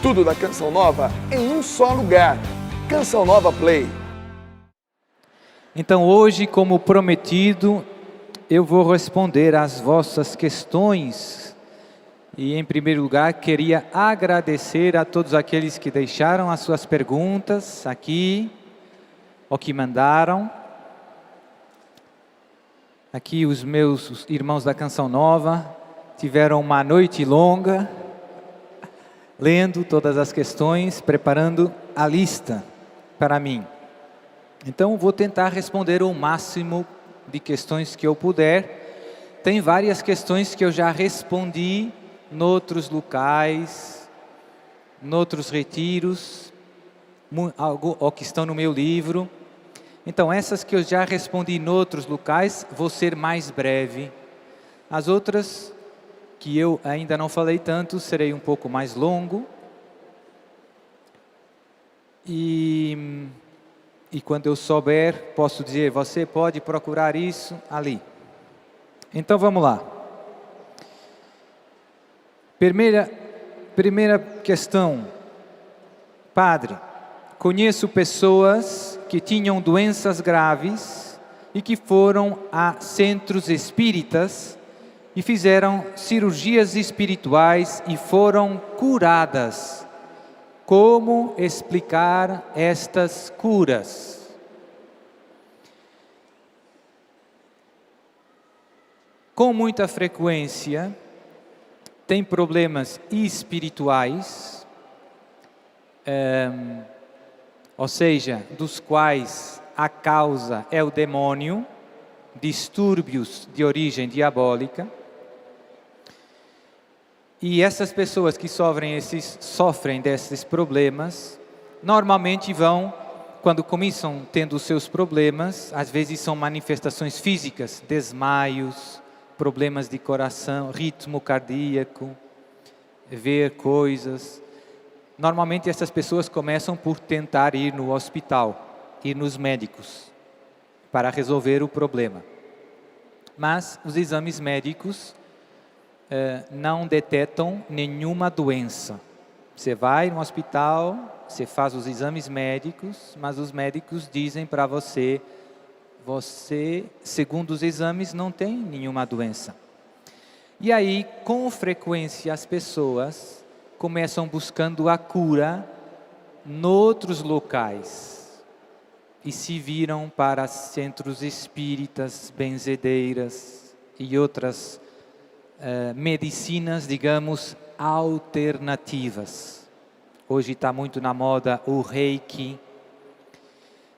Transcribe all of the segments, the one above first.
Tudo da Canção Nova em um só lugar. Canção Nova Play. Então hoje, como prometido, eu vou responder às vossas questões. E em primeiro lugar, queria agradecer a todos aqueles que deixaram as suas perguntas aqui, ou que mandaram. Aqui os meus irmãos da Canção Nova tiveram uma noite longa, lendo todas as questões, preparando a lista para mim. Então, vou tentar responder o máximo de questões que eu puder. Tem várias questões que eu já respondi noutros locais, noutros retiros, ou que estão no meu livro. Então, essas que eu já respondi noutros locais, vou ser mais breve. As outras que eu ainda não falei tanto, serei um pouco mais longo. E quando eu souber, posso dizer, você pode procurar isso ali. Então vamos lá. Primeira questão. Padre, conheço pessoas que tinham doenças graves e que foram a centros espíritas e fizeram cirurgias espirituais e foram curadas. Como explicar estas curas? Com muita frequência, tem problemas espirituais, ou seja, dos quais a causa é o demônio, distúrbios de origem diabólica. E essas pessoas que sofrem desses problemas, normalmente vão, quando começam tendo os seus problemas, às vezes são manifestações físicas, desmaios, problemas de coração, ritmo cardíaco, ver coisas. Normalmente essas pessoas começam por tentar ir no hospital, ir nos médicos, para resolver o problema. Mas os exames médicos não detectam nenhuma doença. Você vai no hospital, você faz os exames médicos, mas os médicos dizem para você, segundo os exames, não tem nenhuma doença. E aí, com frequência, as pessoas começam buscando a cura noutros locais e se viram para centros espíritas, benzedeiras e outras medicinas, digamos, alternativas. Hoje está muito na moda o Reiki.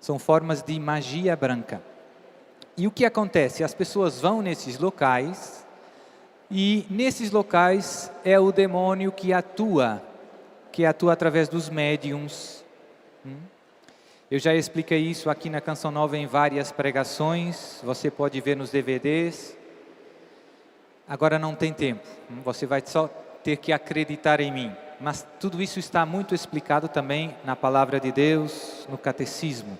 São formas de magia branca. E o que acontece? As pessoas vão nesses locais e nesses locais é o demônio que atua através dos médiums. Eu já expliquei isso aqui na Canção Nova em várias pregações, você pode ver nos DVDs. Agora não tem tempo, você vai só ter que acreditar em mim. Mas tudo isso está muito explicado também na Palavra de Deus, no Catecismo.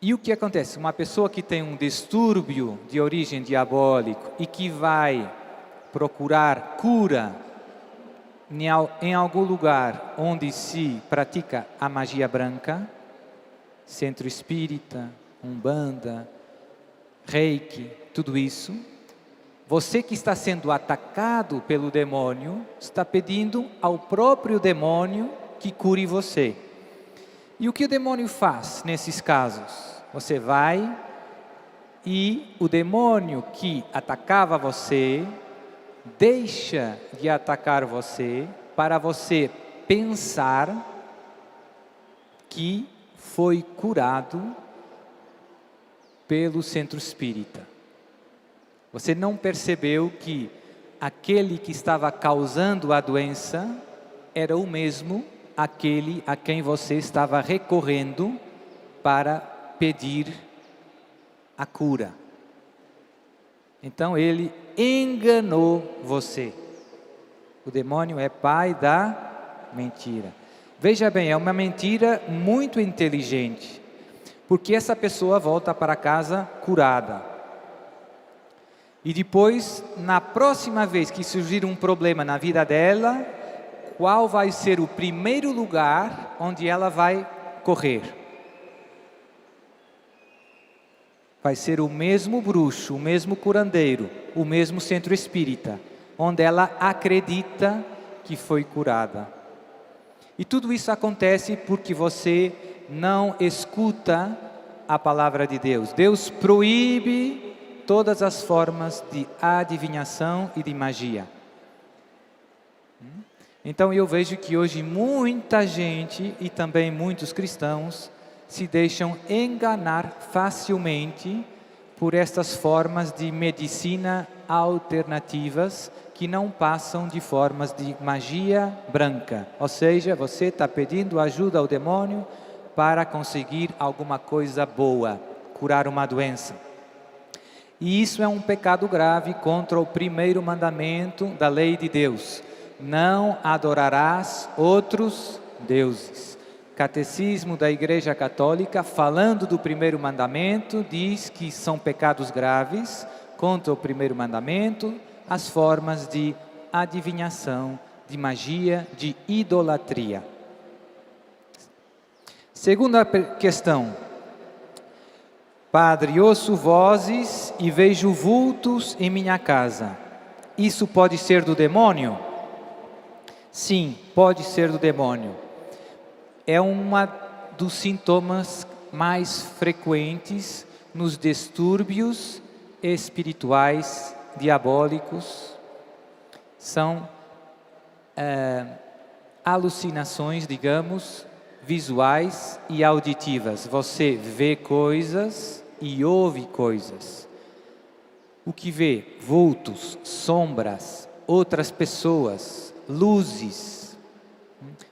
E o que acontece? Uma pessoa que tem um distúrbio de origem diabólico e que vai procurar cura em algum lugar onde se pratica a magia branca, centro espírita, umbanda, reiki, tudo isso, você que está sendo atacado pelo demônio, está pedindo ao próprio demônio que cure você. E o que o demônio faz nesses casos? Você vai e o demônio que atacava você, deixa de atacar você para você pensar que foi curado pelo centro espírita. Você não percebeu que aquele que estava causando a doença era o mesmo aquele a quem você estava recorrendo para pedir a cura. Então ele enganou você. O demônio é pai da mentira. Veja bem, é uma mentira muito inteligente, porque essa pessoa volta para casa curada. E depois, na próxima vez que surgir um problema na vida dela, qual vai ser o primeiro lugar onde ela vai correr? Vai ser o mesmo bruxo, o mesmo curandeiro, o mesmo centro espírita, onde ela acredita que foi curada. E tudo isso acontece porque você não escuta a palavra de Deus. Deus proíbe todas as formas de adivinhação e de magia. Então eu vejo que hoje muita gente e também muitos cristãos se deixam enganar facilmente por estas formas de medicina alternativas que não passam de formas de magia branca. Ou seja, você está pedindo ajuda ao demônio para conseguir alguma coisa boa, curar uma doença. E isso é um pecado grave contra o primeiro mandamento da lei de Deus. Não adorarás outros deuses. Catecismo da Igreja Católica, falando do primeiro mandamento, diz que são pecados graves contra o primeiro mandamento, as formas de adivinhação, de magia, de idolatria. Segunda questão. Padre, ouço vozes e vejo vultos em minha casa. Isso pode ser do demônio? Sim, pode ser do demônio. É um dos sintomas mais frequentes nos distúrbios espirituais diabólicos. São alucinações, digamos, visuais e auditivas. Você vê coisas e ouve coisas. O que vê? Vultos, sombras, outras pessoas, luzes.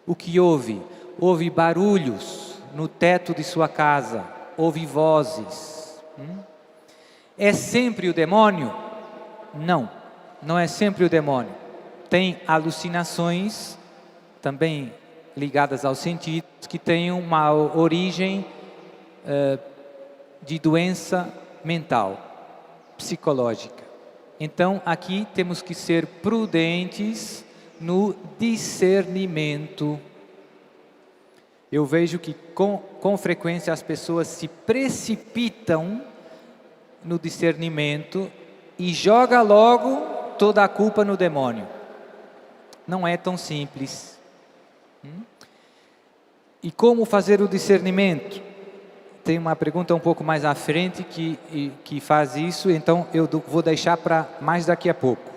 O que ouve? Ouve barulhos no teto de sua casa, ouve vozes. É sempre o demônio? Não, não é sempre o demônio. Tem alucinações também ligadas aos sentidos, que têm uma origem de doença mental, psicológica. Então, aqui temos que ser prudentes no discernimento. Eu vejo que com frequência as pessoas se precipitam no discernimento e jogam logo toda a culpa no demônio. Não é tão simples. E como fazer o discernimento? Tem uma pergunta um pouco mais à frente que faz isso, então eu vou deixar para mais daqui a pouco.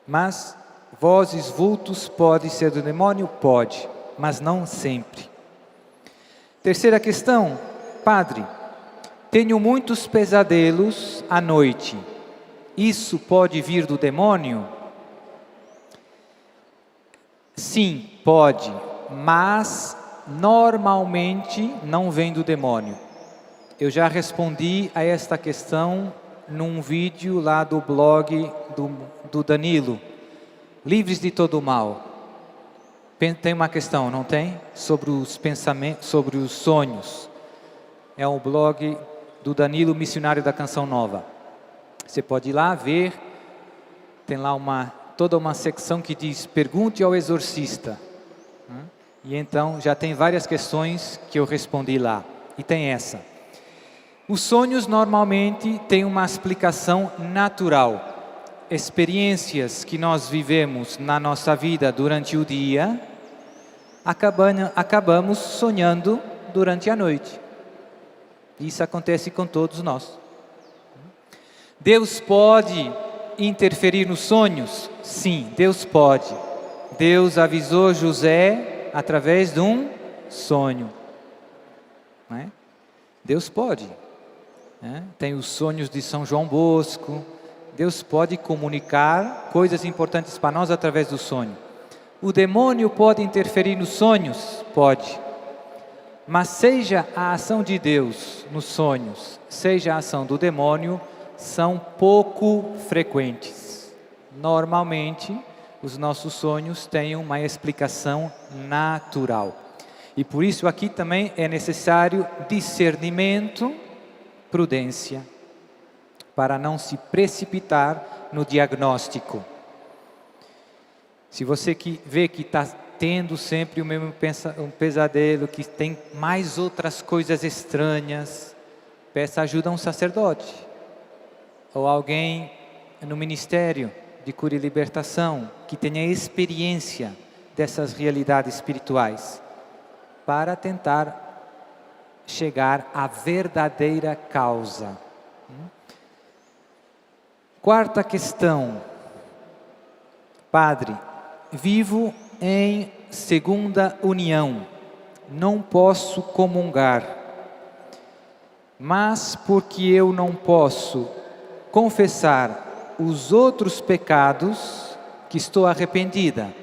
Mas vozes, vultos, pode ser do demônio? Pode, mas não sempre. Terceira questão. Padre, tenho muitos pesadelos à noite. Isso pode vir do demônio? Sim, pode, mas normalmente não vem do demônio. Eu já respondi a esta questão num vídeo lá do blog do Danilo, Livres de Todo o Mal. Tem uma questão, não tem? Sobre os pensamentos, sobre os sonhos. É um blog do Danilo, missionário da Canção Nova. Você pode ir lá ver, tem lá toda uma secção que diz, pergunte ao exorcista. E então já tem várias questões que eu respondi lá. E tem essa. Os sonhos normalmente têm uma explicação natural. Experiências que nós vivemos na nossa vida durante o dia, acabamos sonhando durante a noite. Isso acontece com todos nós. Deus pode interferir nos sonhos? Sim, Deus pode. Deus avisou José através de um sonho. Não é? Deus pode. Tem os sonhos de São João Bosco. Deus pode comunicar coisas importantes para nós através do sonho. O demônio pode interferir nos sonhos? Pode. Mas seja a ação de Deus nos sonhos, seja a ação do demônio, são pouco frequentes. Normalmente, os nossos sonhos têm uma explicação natural. E por isso aqui também é necessário discernimento, prudência, para não se precipitar no diagnóstico. Se você vê que está tendo sempre o mesmo um pesadelo, que tem mais outras coisas estranhas, peça ajuda a um sacerdote ou alguém no ministério de cura e libertação que tenha experiência dessas realidades espirituais para tentar chegar à verdadeira causa. Quarta questão. Padre, vivo em segunda união, não posso comungar, mas porque eu não posso confessar os outros pecados que estou arrependida?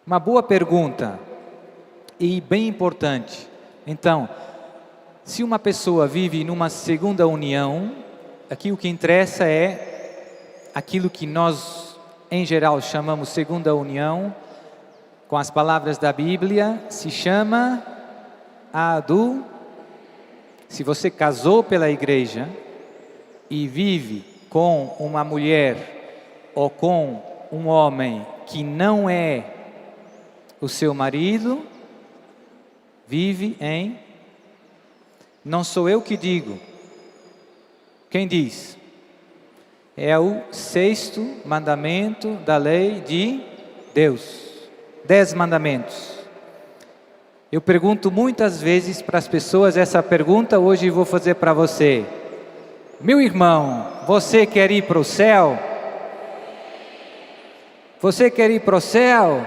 Uma boa pergunta e bem importante. Então, se uma pessoa vive numa segunda união, aqui o que interessa é aquilo que nós, em geral, chamamos segunda união, com as palavras da Bíblia, se chama Se você casou pela igreja e vive com uma mulher ou com um homem que não é o seu marido, vive em... Não sou eu que digo. Quem diz? É o 6º mandamento da lei de Deus. 10 mandamentos. Eu pergunto muitas vezes para as pessoas essa pergunta, hoje vou fazer para você. Meu irmão, você quer ir para o céu? Você quer ir para o céu?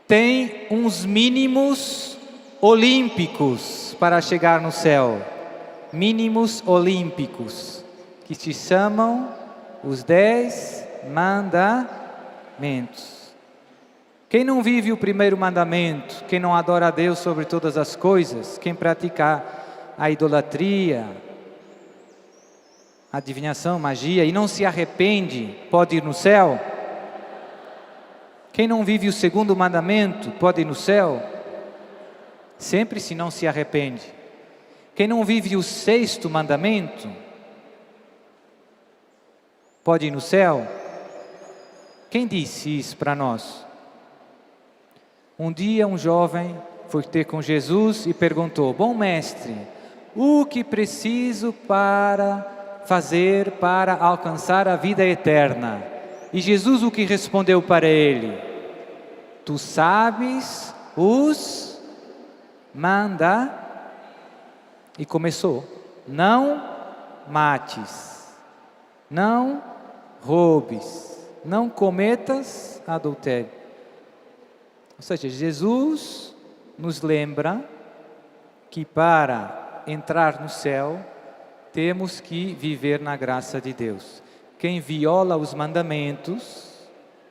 Tem uns mínimos olímpicos para chegar no céu. Mínimos olímpicos, que se chamam os 10 mandamentos. Quem não vive o primeiro mandamento, quem não adora a Deus sobre todas as coisas, quem pratica a idolatria, a adivinhação, magia, e não se arrepende, pode ir no céu? Quem não vive o segundo mandamento, pode ir no céu? Sempre se não se arrepende. Quem não vive o 6º mandamento, pode ir no céu? Quem disse isso para nós? Um dia um jovem foi ter com Jesus e perguntou: bom mestre, o que preciso para fazer para alcançar a vida eterna? E Jesus o que respondeu para ele? Tu sabes os E começou: não mates, não roubes, não cometas adultério. Ou seja, Jesus nos lembra que para entrar no céu temos que viver na graça de Deus. Quem viola os mandamentos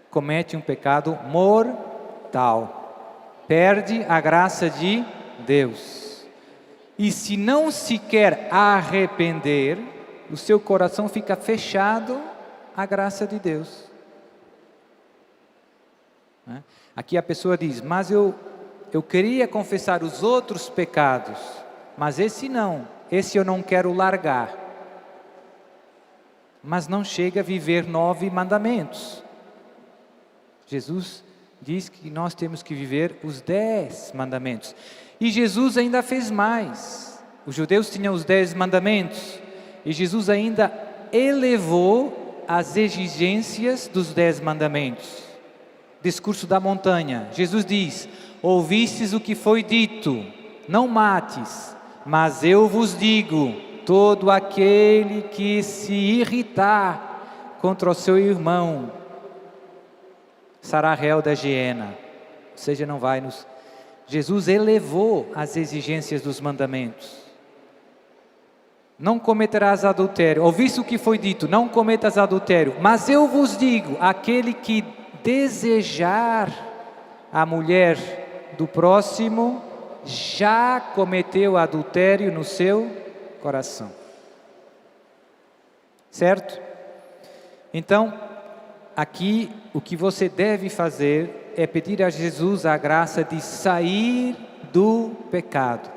comete um pecado mortal, perde a graça de Deus. E se não se quer arrepender, o seu coração fica fechado à graça de Deus. Aqui a pessoa diz: mas eu queria confessar os outros pecados, mas esse não, esse eu não quero largar. Mas não chega a viver 9 mandamentos. Jesus diz que nós temos que viver os 10 mandamentos. E Jesus ainda fez mais. Os judeus tinham os 10 mandamentos, e Jesus ainda elevou as exigências dos 10 mandamentos. Discurso da montanha, Jesus diz: ouvistes o que foi dito, não mates, mas eu vos digo, todo aquele que se irritar contra o seu irmão será réu da hiena. Ou seja, não vai nos... Jesus elevou as exigências dos mandamentos. Não cometerás adultério. Ouviste o que foi dito, não cometas adultério. Mas eu vos digo, aquele que desejar a mulher do próximo, já cometeu adultério no seu coração. Certo? Então, aqui o que você deve fazer é pedir a Jesus a graça de sair do pecado.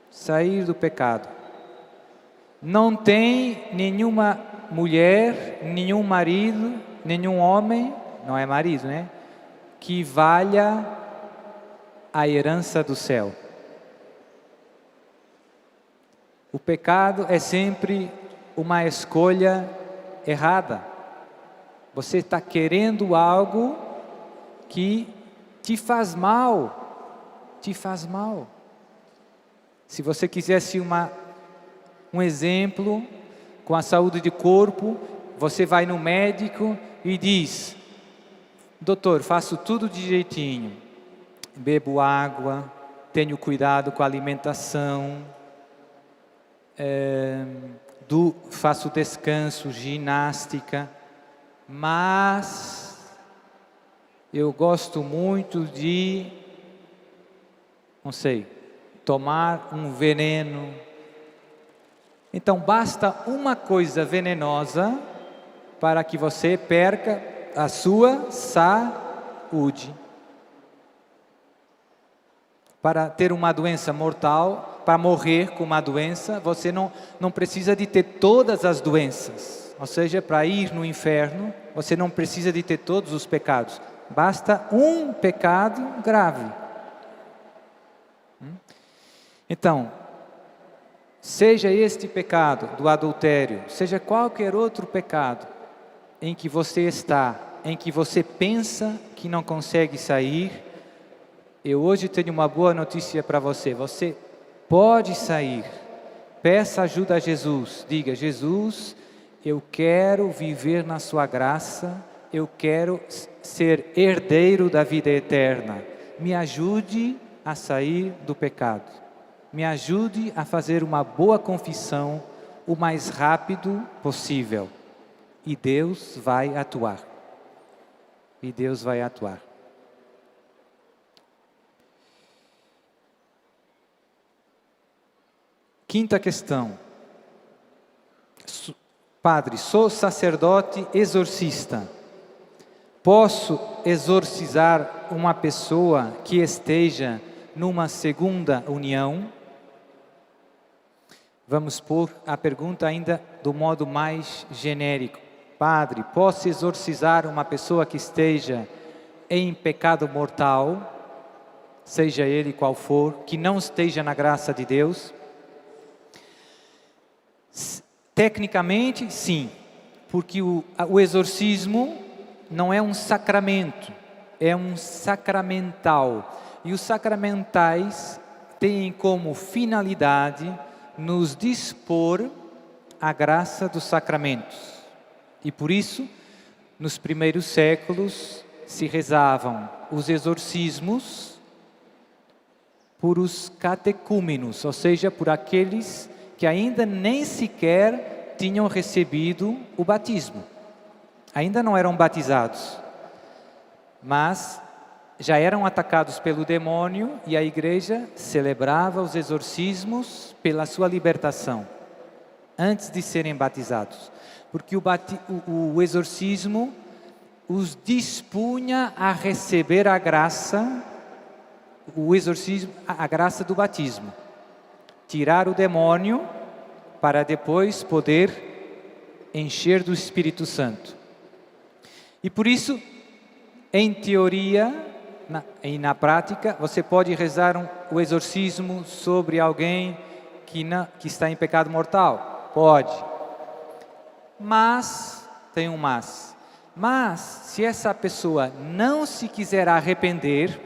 Sair do pecado. Não tem nenhuma mulher, nenhum marido, nenhum homem, não é marido, né? Que valha a herança do céu. O pecado é sempre uma escolha errada. Você está querendo algo que te faz mal. Te faz mal. Se você quisesse um exemplo com a saúde de corpo, você vai no médico e diz: doutor, faço tudo direitinho. Bebo água, tenho cuidado com a alimentação, faço descanso, ginástica, mas eu gosto muito de, não sei, tomar um veneno. Então basta uma coisa venenosa para que você perca a sua saúde. Para ter uma doença mortal, para morrer com uma doença, você não precisa de ter todas as doenças. Ou seja, para ir no inferno, você não precisa de ter todos os pecados. Basta um pecado grave. Então, seja este pecado do adultério, seja qualquer outro pecado em que você está, em que você pensa que não consegue sair, eu hoje tenho uma boa notícia para você. Você pode sair. Peça ajuda a Jesus. Diga: Jesus, eu quero viver na sua graça. Eu quero ser herdeiro da vida eterna. Me ajude a sair do pecado. Me ajude a fazer uma boa confissão o mais rápido possível. E Deus vai atuar. E Deus vai atuar. Quinta questão. Padre, sou sacerdote exorcista. Posso exorcizar uma pessoa que esteja numa segunda união? Vamos pôr a pergunta ainda do modo mais genérico. Padre, posso exorcizar uma pessoa que esteja em pecado mortal, seja ele qual for, que não esteja na graça de Deus? Tecnicamente, sim, porque o exorcismo não é um sacramento, é um sacramental. E os sacramentais têm como finalidade nos dispor a graça dos sacramentos. E por isso, nos primeiros séculos, se rezavam os exorcismos por os catecúmenos, ou seja, por aqueles que ainda nem sequer tinham recebido o batismo. Ainda não eram batizados, mas já eram atacados pelo demônio e a igreja celebrava os exorcismos pela sua libertação, antes de serem batizados. Porque o exorcismo os dispunha a receber a graça, a graça do batismo. Tirar o demônio para depois poder encher do Espírito Santo. E por isso, em teoria e na prática, você pode rezar o exorcismo sobre alguém que está em pecado mortal? Pode. Mas, tem um mas. Mas, se essa pessoa não se quiser arrepender,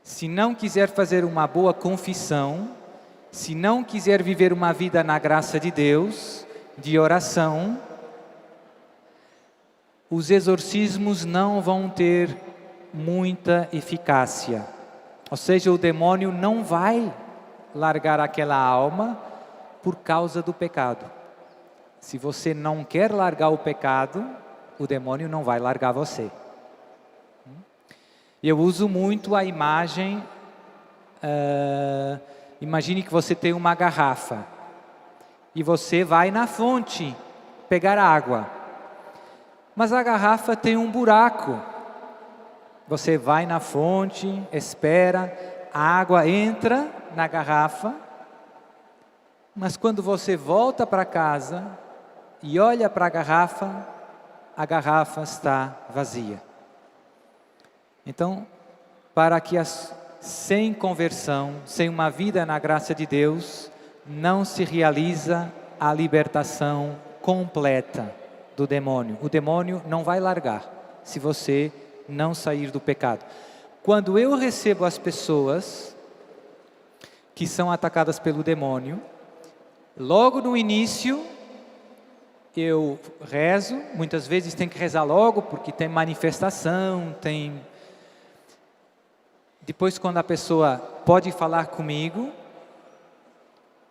se não quiser fazer uma boa confissão, se não quiser viver uma vida na graça de Deus, de oração, os exorcismos não vão ter muita eficácia. Ou seja, o demônio não vai largar aquela alma por causa do pecado. Se você não quer largar o pecado, o demônio não vai largar você. Eu uso muito a imagem... Imagine que você tem uma garrafa e você vai na fonte pegar água, mas a garrafa tem um buraco. Você vai na fonte, espera, a água entra na garrafa, mas quando você volta para casa, e olha para a garrafa está vazia. Então, para que sem conversão, sem uma vida na graça de Deus, não se realiza a libertação completa do demônio. O demônio não vai largar se você não sair do pecado. Quando eu recebo as pessoas que são atacadas pelo demônio, logo no início eu rezo, muitas vezes tem que rezar logo porque tem manifestação, Depois, quando a pessoa pode falar comigo,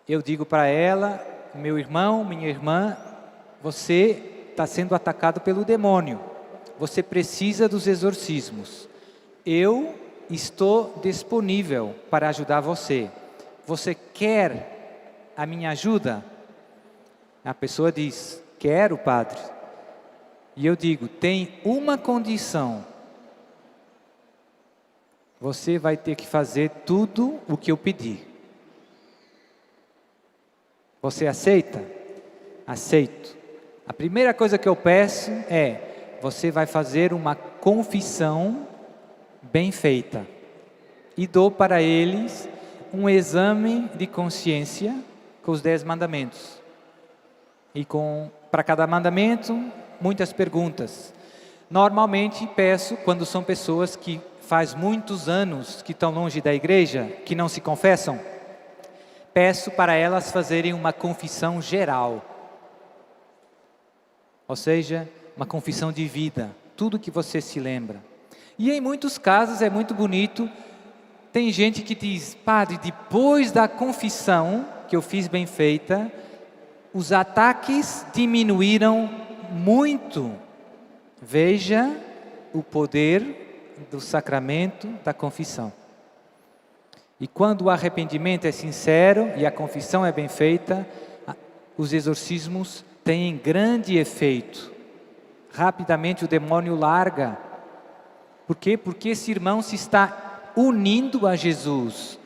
eu digo para ela: meu irmão, minha irmã, você está sendo atacado pelo demônio. Você precisa dos exorcismos. Eu estou disponível para ajudar você. Você quer a minha ajuda? A pessoa diz: quero, padre. E eu digo: tem uma condição. Você vai ter que fazer tudo o que eu pedir. Você aceita? Aceito. A primeira coisa que eu peço é: você vai fazer uma confissão bem feita. E dou para eles um exame de consciência com os 10 mandamentos. E para cada mandamento, muitas perguntas. Normalmente peço, quando são pessoas que faz muitos anos que estão longe da igreja, que não se confessam, peço para elas fazerem uma confissão geral. Ou seja, uma confissão de vida, tudo que você se lembra. E em muitos casos é muito bonito, tem gente que diz: padre, depois da confissão que eu fiz bem feita, os ataques diminuíram muito. Veja o poder do sacramento da confissão. E quando o arrependimento é sincero e a confissão é bem feita, os exorcismos têm grande efeito. Rapidamente o demônio larga. Por quê? Porque esse irmão se está unindo a Jesus,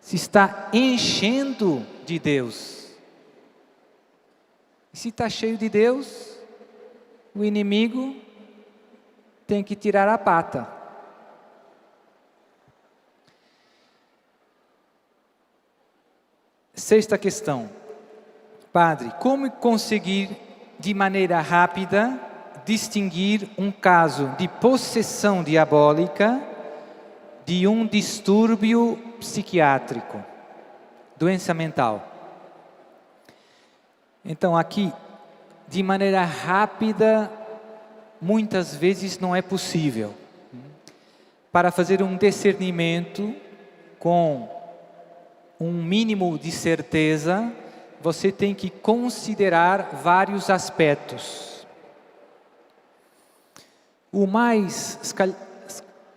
se está enchendo de Deus. E se está cheio de Deus, o inimigo tem que tirar a pata. Sexta questão. Padre, como conseguir de maneira rápida distinguir um caso de possessão diabólica de um distúrbio psiquiátrico, doença mental? Então aqui, de maneira rápida, muitas vezes não é possível. Para fazer um discernimento com um mínimo de certeza, você tem que considerar vários aspectos.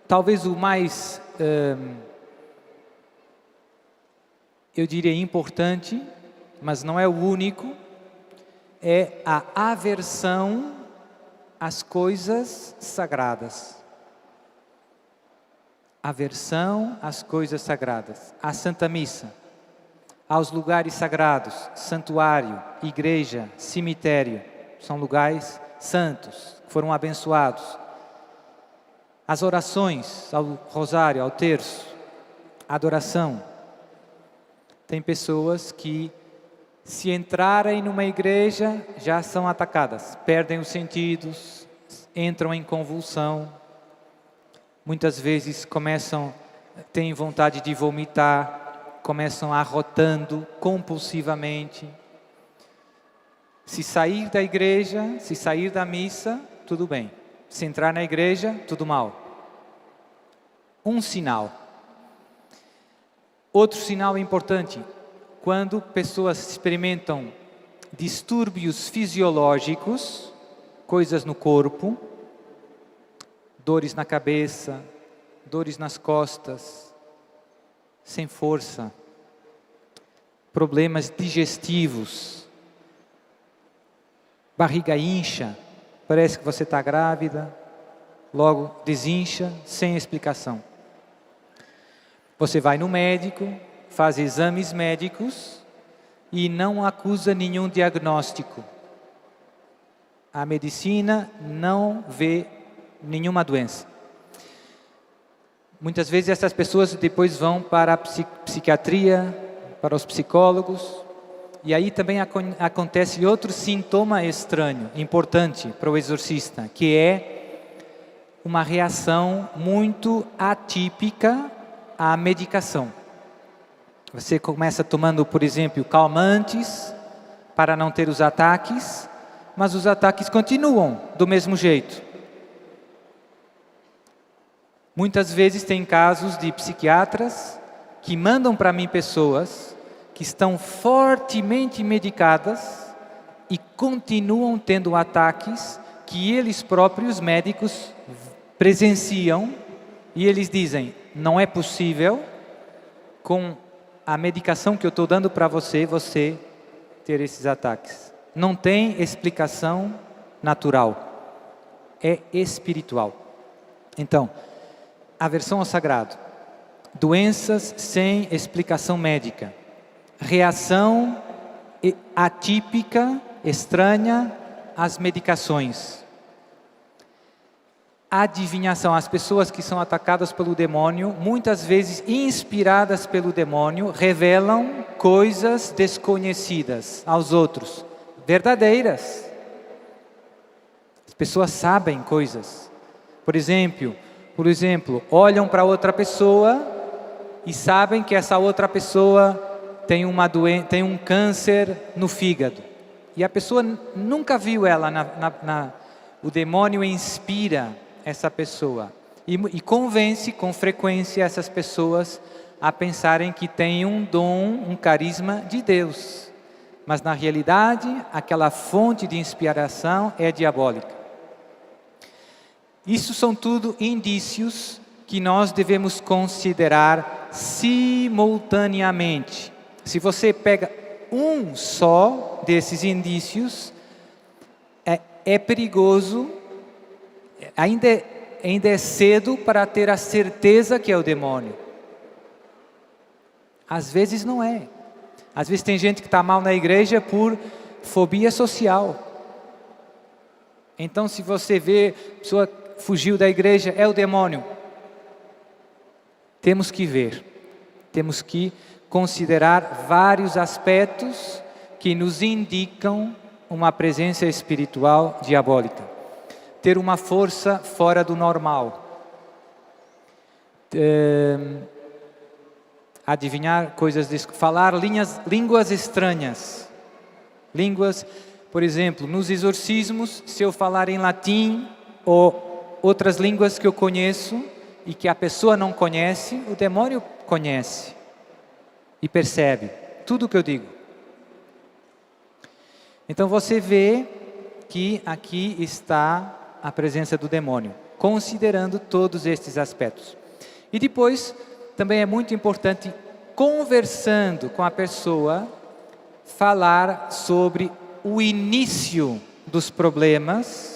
Talvez o mais, eu diria importante, mas não é o único, é a aversão às coisas sagradas. Aversão às coisas sagradas, à Santa Missa, aos lugares sagrados, santuário, igreja, cemitério, são lugares santos, que foram abençoados. As orações, ao rosário, ao terço, adoração. Tem pessoas que, se entrarem numa igreja, já são atacadas, perdem os sentidos, entram em convulsão. Muitas vezes têm vontade de vomitar, começam arrotando compulsivamente. Se sair da igreja, se sair da missa, tudo bem. Se entrar na igreja, tudo mal. Um sinal. Outro sinal importante, quando pessoas experimentam distúrbios fisiológicos, coisas no corpo, dores na cabeça, dores nas costas, sem força, problemas digestivos, barriga incha, parece que você está grávida, logo desincha, sem explicação. Você vai no médico, faz exames médicos e não acusa nenhum diagnóstico. a medicina não vê nenhuma doença. Muitas vezes essas pessoas depois vão para a psiquiatria, para os psicólogos, e aí também acontece outro sintoma estranho, importante para o exorcista, que é uma reação muito atípica à medicação. Você começa tomando, por exemplo, calmantes para não ter os ataques, mas os ataques continuam do mesmo jeito. Muitas vezes tem casos de psiquiatras que mandam para mim pessoas que estão fortemente medicadas e continuam tendo ataques que eles próprios, médicos, presenciam, e eles dizem, não é possível, com a medicação que eu estou dando para você ter esses ataques. Não tem explicação natural, é espiritual. Então, aversão ao sagrado, doenças sem explicação médica, reação atípica, estranha às medicações, adivinhação, as pessoas que são atacadas pelo demônio, muitas vezes inspiradas pelo demônio, revelam coisas desconhecidas aos outros, verdadeiras. As pessoas sabem coisas. Por exemplo, olham para outra pessoa e sabem que essa outra pessoa tem um câncer no fígado. E a pessoa nunca viu ela, o demônio inspira essa pessoa. E convence com frequência essas pessoas a pensarem que tem um dom, um carisma de Deus. Mas na realidade, aquela fonte de inspiração é diabólica. Isso são tudo indícios que nós devemos considerar simultaneamente. Se você pega um só desses indícios, é perigoso, ainda é cedo para ter a certeza que é o demônio. Às vezes não é. Às vezes tem gente que está mal na igreja por fobia social. Então, se você vê a pessoa fugiu da igreja, é o demônio. Temos que ver, temos que considerar vários aspectos que nos indicam uma presença espiritual diabólica. Ter uma força fora do normal. Adivinhar coisas, falar línguas estranhas. Línguas, por exemplo, nos exorcismos, se eu falar em latim ou outras línguas que eu conheço e que a pessoa não conhece, o demônio conhece e percebe tudo o que eu digo. Então você vê que aqui está a presença do demônio, considerando todos estes aspectos. E depois, também é muito importante, conversando com a pessoa, falar sobre o início dos problemas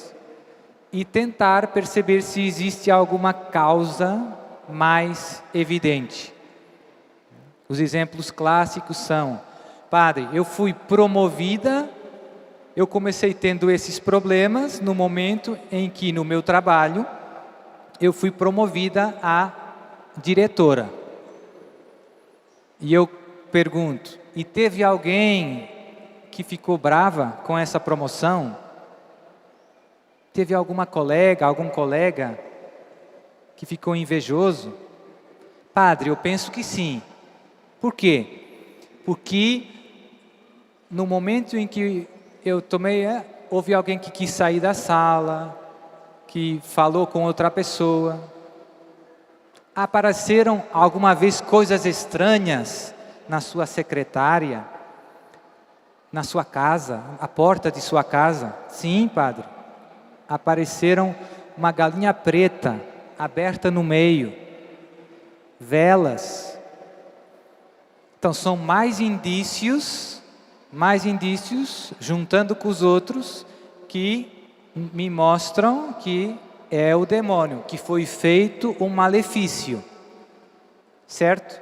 e tentar perceber se existe alguma causa mais evidente. Os exemplos clássicos são: padre, eu fui promovida, eu comecei tendo esses problemas no momento em que no meu trabalho eu fui promovida a diretora. E eu pergunto, e teve alguém que ficou brava com essa promoção? Teve algum colega que ficou invejoso? Padre, eu penso que sim. Por quê? Porque no momento em que eu tomei, houve alguém que quis sair da sala, que falou com outra pessoa. Apareceram alguma vez coisas estranhas na sua secretária, na sua casa, à porta de sua casa? Sim, padre. Apareceram uma galinha preta aberta no meio, velas. Então são mais indícios, juntando com os outros, que me mostram que é o demônio, que foi feito um malefício, certo?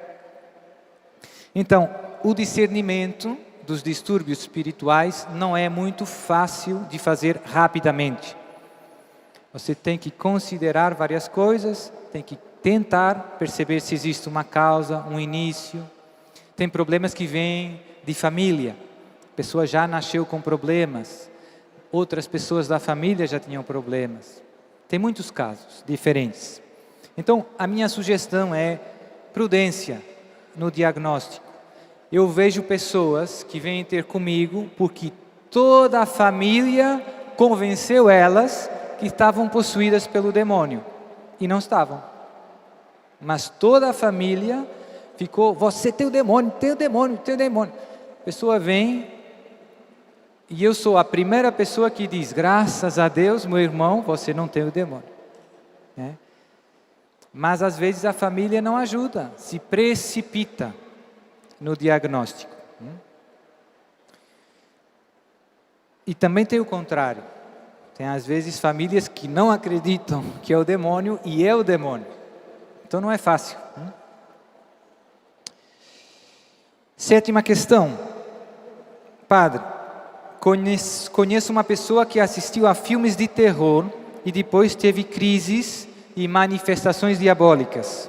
Então, o discernimento dos distúrbios espirituais não é muito fácil de fazer rapidamente. Você tem que considerar várias coisas, tem que tentar perceber se existe uma causa, um início. Tem problemas que vêm de família. A pessoa já nasceu com problemas. Outras pessoas da família já tinham problemas. Tem muitos casos diferentes. Então, a minha sugestão é prudência no diagnóstico. Eu vejo pessoas que vêm ter comigo porque toda a família convenceu elas que estavam possuídas pelo demônio. E não estavam. Mas toda a família ficou, você tem o demônio, tem o demônio, tem o demônio. A pessoa vem e eu sou a primeira pessoa que diz, graças a Deus, meu irmão, você não tem o demônio. Mas às vezes a família não ajuda, se precipita no diagnóstico. E também tem o contrário. Tem às vezes famílias que não acreditam que é o demônio e é o demônio. Então não é fácil. Sétima questão. Padre, conheço uma pessoa que assistiu a filmes de terror e depois teve crises e manifestações diabólicas.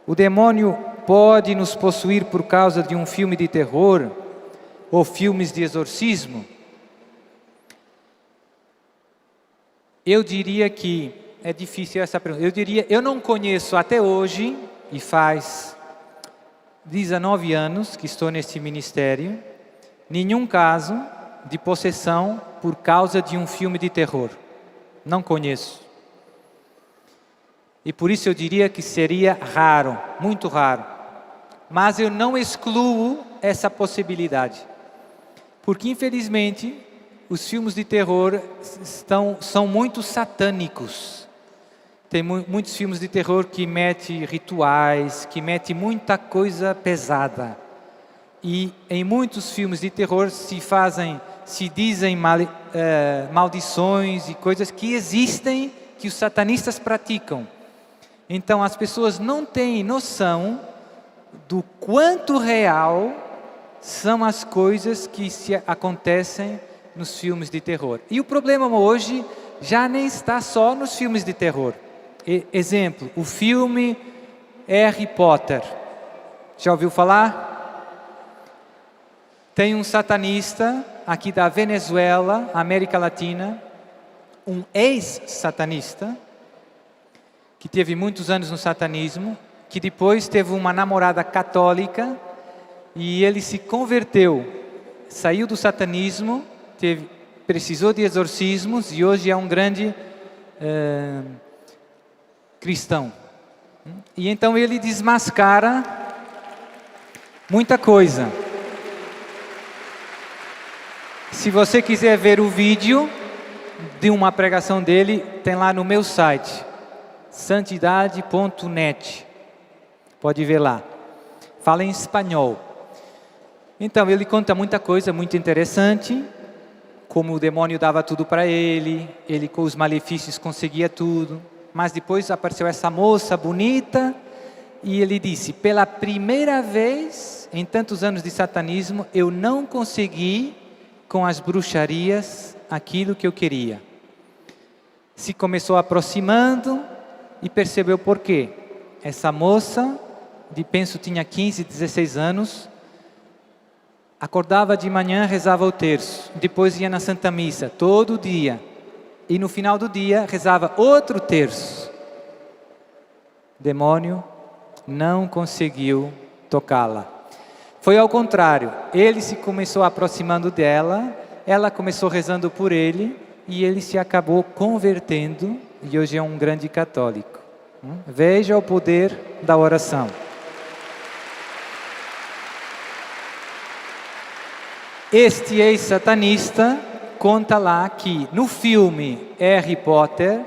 O demônio pode nos possuir por causa de um filme de terror ou filmes de exorcismo? Eu diria que é difícil essa pergunta. Eu não conheço até hoje, e faz 19 anos que estou neste ministério, nenhum caso de possessão por causa de um filme de terror. Não conheço. E por isso eu diria que seria raro, muito raro. Mas eu não excluo essa possibilidade. Porque infelizmente os filmes de terror são muito satânicos. Tem muitos filmes de terror que metem rituais, que metem muita coisa pesada. E em muitos filmes de terror se dizem maldições e coisas que existem, que os satanistas praticam. Então as pessoas não têm noção do quanto real são as coisas que acontecem nos filmes de terror. E o problema hoje já nem está só nos filmes de terror. Exemplo, o filme Harry Potter. Já ouviu falar? Tem um satanista aqui da Venezuela, América Latina, um ex-satanista, que teve muitos anos no satanismo, que depois teve uma namorada católica e ele se converteu, saiu do satanismo, precisou de exorcismos e hoje é um grande cristão. E então ele desmascara muita coisa. Se você quiser ver o vídeo de uma pregação dele, tem lá no meu site, santidade.net. Pode ver lá. Fala em espanhol. Então ele conta muita coisa muito interessante, como o demônio dava tudo para ele com os malefícios conseguia tudo. Mas depois apareceu essa moça bonita e ele disse, pela primeira vez em tantos anos de satanismo, eu não consegui com as bruxarias aquilo que eu queria. Se começou aproximando e percebeu por quê. Essa moça, penso tinha 15, 16 anos, acordava de manhã, rezava o terço, depois ia na Santa Missa, todo dia. E no final do dia, rezava outro terço. O demônio não conseguiu tocá-la. Foi ao contrário, ele se começou aproximando dela, ela começou rezando por ele, e ele se acabou convertendo, e hoje é um grande católico. Veja o poder da oração. Este ex-satanista conta lá que no filme Harry Potter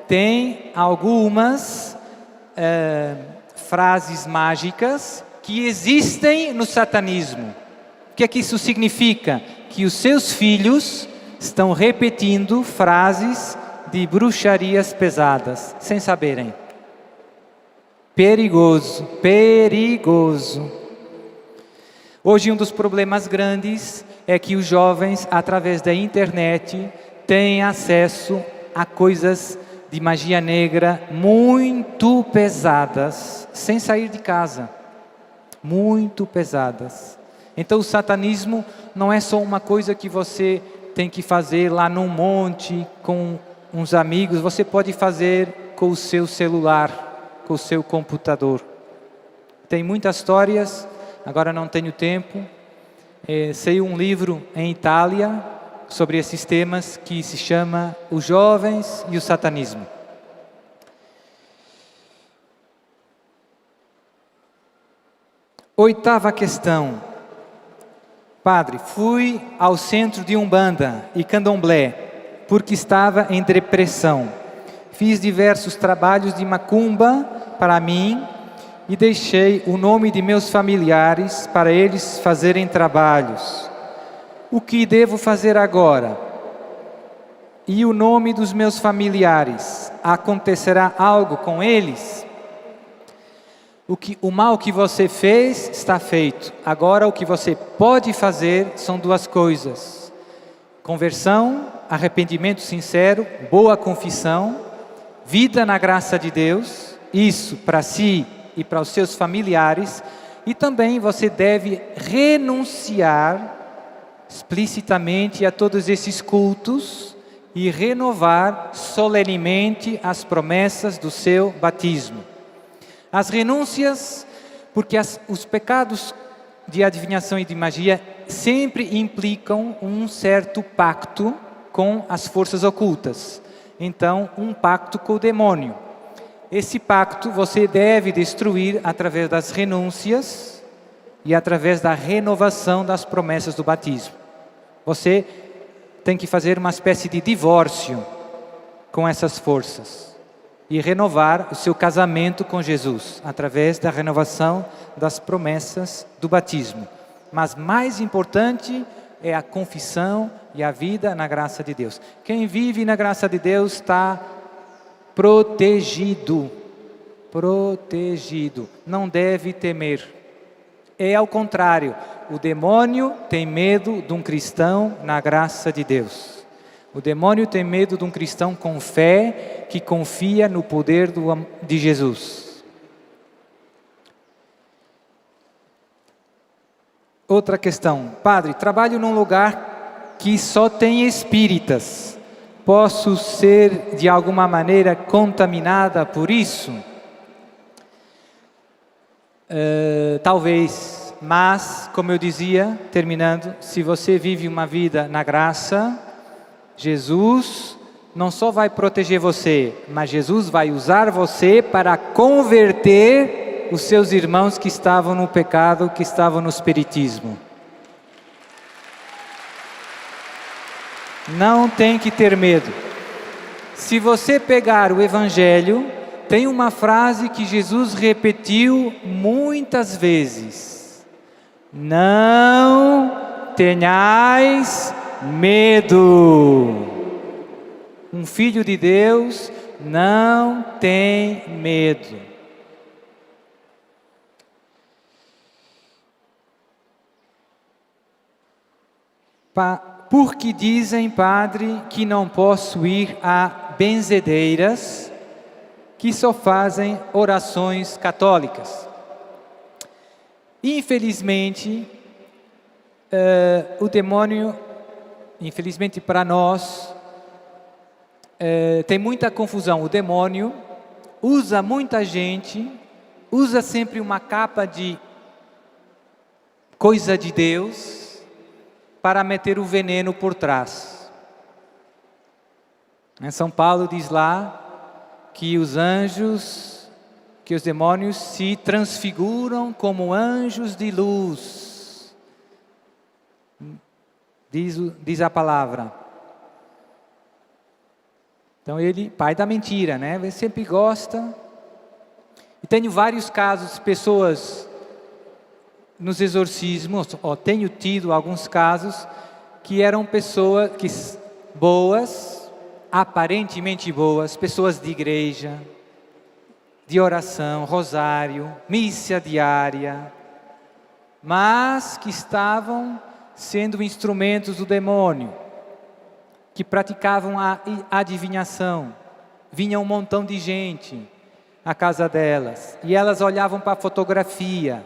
tem algumas frases mágicas que existem no satanismo. O que é que isso significa? Que os seus filhos estão repetindo frases de bruxarias pesadas, sem saberem. Perigoso, perigoso. Hoje, um dos problemas grandes é que os jovens, através da internet, têm acesso a coisas de magia negra muito pesadas, sem sair de casa. Muito pesadas. Então, o satanismo não é só uma coisa que você tem que fazer lá num monte, com uns amigos. Você pode fazer com o seu celular, com o seu computador. Tem muitas histórias, agora não tenho tempo. Saiu um livro em Itália sobre esses temas que se chama Os Jovens e o Satanismo. Oitava questão. Padre, fui ao centro de Umbanda e Candomblé porque estava em depressão. Fiz diversos trabalhos de macumba para mim e deixei o nome de meus familiares para eles fazerem trabalhos. O que devo fazer agora? E o nome dos meus familiares? Acontecerá algo com eles? O mal que você fez está feito. Agora o que você pode fazer são duas coisas: conversão, arrependimento sincero, boa confissão, vida na graça de Deus, isso para si e para os seus familiares. E também você deve renunciar explicitamente a todos esses cultos e renovar solenemente as promessas do seu batismo. As renúncias, porque os pecados de adivinhação e de magia sempre implicam um certo pacto com as forças ocultas. Então, um pacto com o demônio. Esse pacto você deve destruir através das renúncias e através da renovação das promessas do batismo. Você tem que fazer uma espécie de divórcio com essas forças e renovar o seu casamento com Jesus através da renovação das promessas do batismo. Mas mais importante é a confissão e a vida na graça de Deus. Quem vive na graça de Deus está protegido. Protegido. Não deve temer. É ao contrário. O demônio tem medo de um cristão na graça de Deus. O demônio tem medo de um cristão com fé, que confia no poder de Jesus. Outra questão. Padre, trabalho num lugar que só tem espíritas. Posso ser, de alguma maneira, contaminada por isso? Talvez, mas, como eu dizia, terminando, se você vive uma vida na graça, Jesus não só vai proteger você, mas Jesus vai usar você para converter os seus irmãos que estavam no pecado, que estavam no espiritismo. Não tem que ter medo. Se você pegar o Evangelho, tem uma frase que Jesus repetiu muitas vezes: não tenhais medo. Um filho de Deus não tem medo. Porque dizem, padre, que não posso ir a benzedeiras que só fazem orações católicas. Infelizmente, o demônio, infelizmente para nós, tem muita confusão. O demônio usa muita gente, usa sempre uma capa de coisa de Deus para meter o veneno por trás. Em São Paulo diz lá que os anjos, que os demônios se transfiguram como anjos de luz. Diz a palavra. Então ele, pai da mentira, né? Ele sempre gosta. E tenho vários casos, pessoas nos exorcismos, tenho tido alguns casos que eram pessoas boas, aparentemente boas, pessoas de igreja, de oração, rosário, missa diária, mas que estavam sendo instrumentos do demônio, que praticavam a adivinhação. Vinha um montão de gente à casa delas, e elas olhavam para a fotografia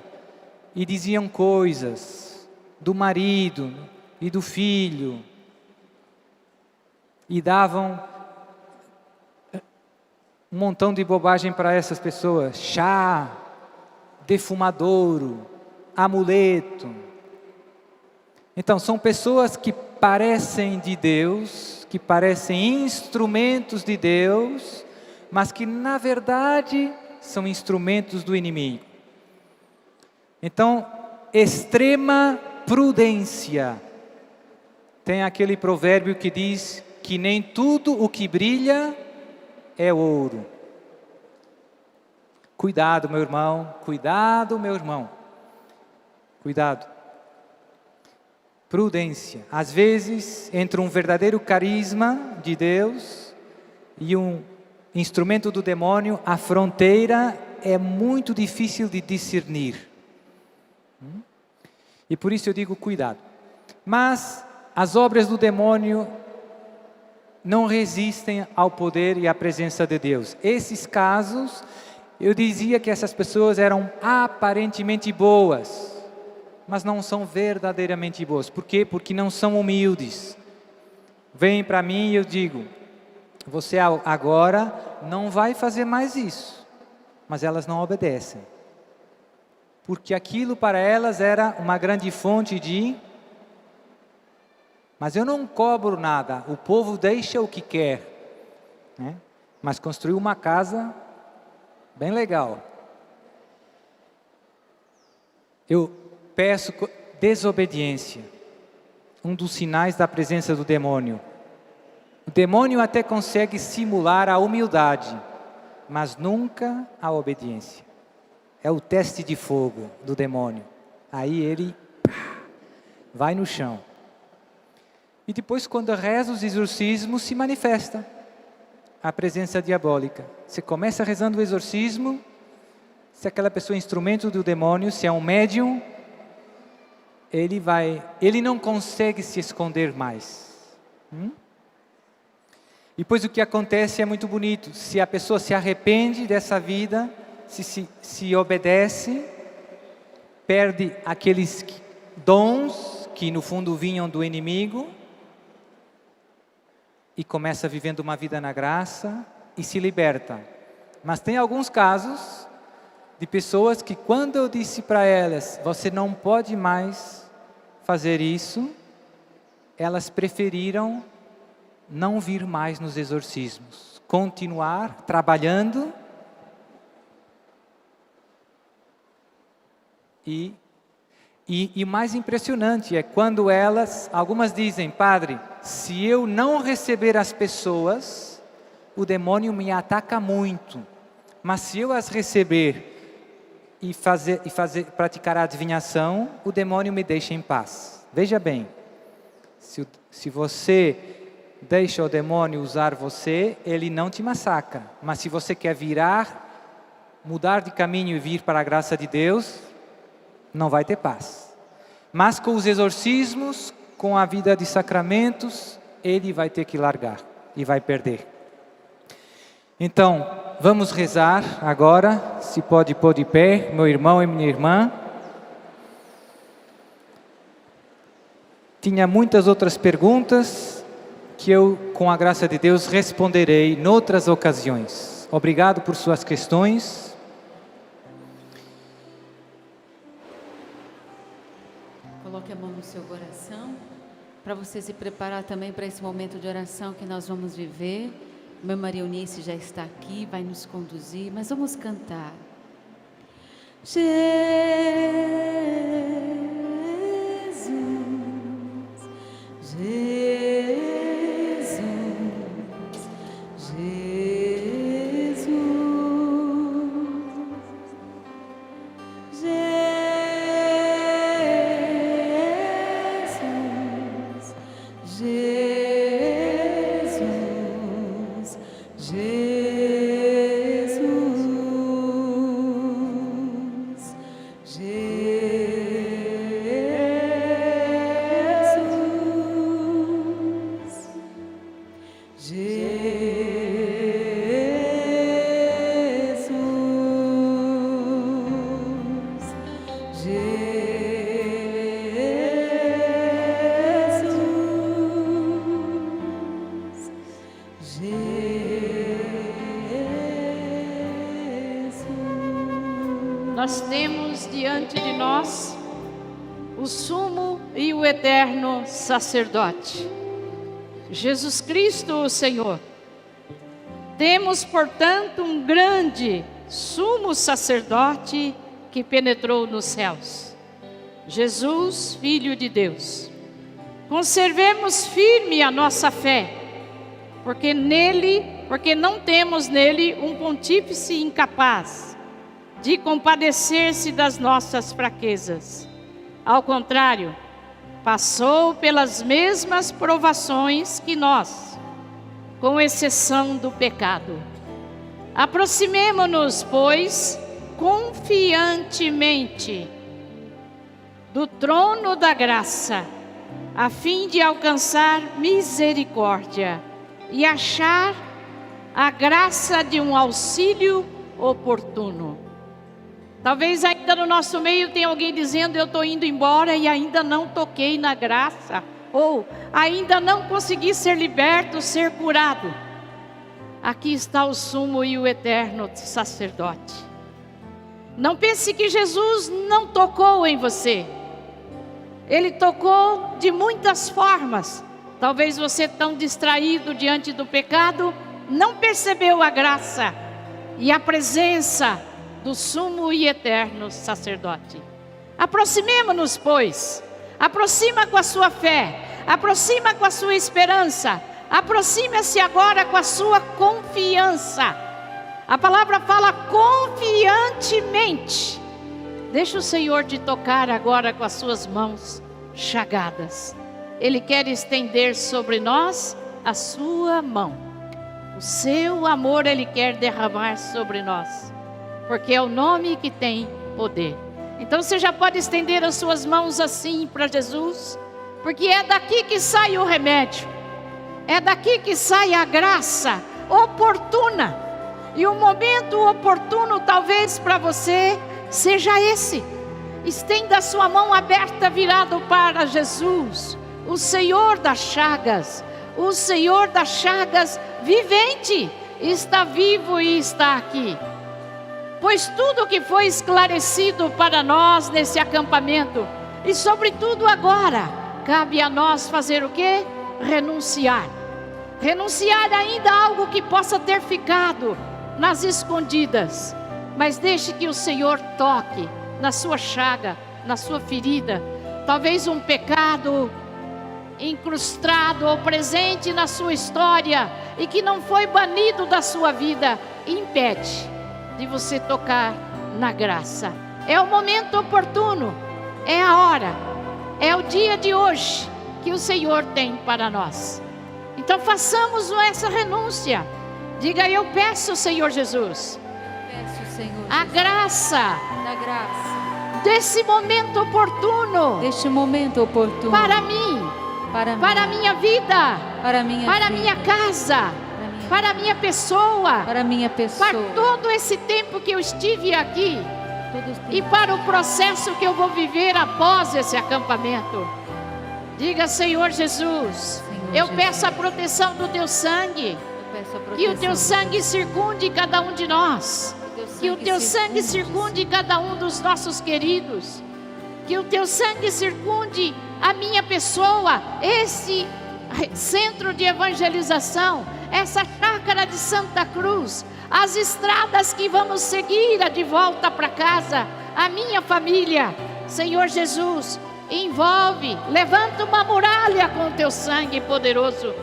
e diziam coisas do marido e do filho, e davam um montão de bobagem para essas pessoas: chá, defumadouro, amuleto. Então, são pessoas que parecem de Deus, que parecem instrumentos de Deus, mas que na verdade são instrumentos do inimigo. Então, extrema prudência. Tem aquele provérbio que diz que nem tudo o que brilha é ouro. Cuidado, meu irmão, cuidado, meu irmão. Cuidado. Prudência. Às vezes, entre um verdadeiro carisma de Deus e um instrumento do demônio, a fronteira é muito difícil de discernir. E por isso eu digo cuidado. Mas as obras do demônio não resistem ao poder e à presença de Deus. Esses casos, eu dizia que essas pessoas eram aparentemente boas, mas não são verdadeiramente boas. Por quê? Porque não são humildes. Vêm para mim e eu digo: você agora não vai fazer mais isso. Mas elas não obedecem. Porque aquilo para elas era uma grande fonte de... Mas eu não cobro nada, o povo deixa o que quer, né? Mas construiu uma casa bem legal. Eu peço desobediência, um dos sinais da presença do demônio. O demônio até consegue simular a humildade, mas nunca a obediência. É o teste de fogo do demônio. Aí ele vai no chão. E depois, quando reza os exorcismos, se manifesta a presença diabólica. Você começa rezando o exorcismo, se aquela pessoa é instrumento do demônio, se é um médium, ele não consegue se esconder mais. E depois o que acontece é muito bonito. Se a pessoa se arrepende dessa vida, se obedece, perde aqueles dons que no fundo vinham do inimigo, e começa vivendo uma vida na graça e se liberta. Mas tem alguns casos de pessoas que, quando eu disse para elas: você não pode mais fazer isso, elas preferiram não vir mais nos exorcismos, continuar trabalhando e o mais impressionante é quando algumas dizem: padre, se eu não receber as pessoas, o demônio me ataca muito. Mas se eu as receber e praticar a adivinhação, o demônio me deixa em paz. Veja bem, se você deixa o demônio usar você, ele não te massacra. Mas se você quer mudar de caminho e vir para a graça de Deus, não vai ter paz. Mas com os exorcismos, com a vida de sacramentos, ele vai ter que largar e vai perder. Então, vamos rezar agora. Se pode pôr de pé, meu irmão e minha irmã. Tinha muitas outras perguntas que eu, com a graça de Deus, responderei em outras ocasiões. Obrigado por suas questões. Coloque a mão no seu coração, para você se preparar também para esse momento de oração que nós vamos viver. Meu Maria Eunice já está aqui, vai nos conduzir, mas vamos cantar. Jesus, Jesus, Jesus, Jesus, Jesus, Jesus. nós temos diante de nós o sumo e o eterno sacerdote, Jesus Cristo, o Senhor. Temos, portanto, um grande sumo sacerdote que penetrou nos céus, Jesus, Filho de Deus. Conservemos firme a nossa fé, porque não temos nele um pontífice incapaz de compadecer-se das nossas fraquezas. Ao contrário, passou pelas mesmas provações que nós, com exceção do pecado. Aproximemo-nos, pois, confiantemente do trono da graça, a fim de alcançar misericórdia e achar a graça de um auxílio oportuno. Talvez ainda no nosso meio tenha alguém dizendo: eu estou indo embora e ainda não toquei na graça, ou ainda não consegui ser liberto, ser curado. Aqui está o sumo e o eterno sacerdote. Não pense que Jesus não tocou em você. Ele tocou de muitas formas. Talvez você, tão distraído diante do pecado, não percebeu a graça e a presença do sumo e eterno sacerdote. Aproximemo-nos, pois. Aproxima com a sua fé. Aproxima com a sua esperança. Aproxime-se agora com a sua confiança. A palavra fala confiantemente. Deixa o Senhor te tocar agora com as suas mãos chagadas. Ele quer estender sobre nós a sua mão. O seu amor Ele quer derramar sobre nós, porque é o nome que tem poder. Então você já pode estender as suas mãos assim para Jesus, porque é daqui que sai o remédio. É daqui que sai a graça oportuna. E o momento oportuno talvez para você seja esse. Estenda a sua mão aberta, virado para Jesus, o Senhor das chagas. O Senhor das chagas vivente, está vivo e está aqui. Pois tudo que foi esclarecido para nós nesse acampamento, e sobretudo agora, cabe a nós fazer o quê? Renunciar. Renunciar ainda a algo que possa ter ficado nas escondidas. Mas deixe que o Senhor toque na sua chaga, na sua ferida. Talvez um pecado incrustado ou presente na sua história e que não foi banido da sua vida, impede de você tocar na graça. É o momento oportuno, é a hora, é o dia de hoje que o Senhor tem para nós. Então façamos essa renúncia. Diga: eu peço, Senhor Jesus, a graça Da graça. desse momento oportuno Deste momento oportuno. para mim, para a minha vida, Para minha para a vida. minha casa, para a minha pessoa, Para minha pessoa. para todo esse tempo que eu estive aqui Todos e para o processo que eu vou viver após esse acampamento. Diga: Senhor Jesus, eu peço a proteção do teu sangue, que o teu sangue circunde cada um de nós, que o teu sangue circunde cada um dos nossos queridos, que o teu sangue circunde a minha pessoa, esse centro de evangelização, essa chácara de Santa Cruz, as estradas que vamos seguir de volta para casa, a minha família. Senhor Jesus, envolve, levanta uma muralha com o teu sangue poderoso,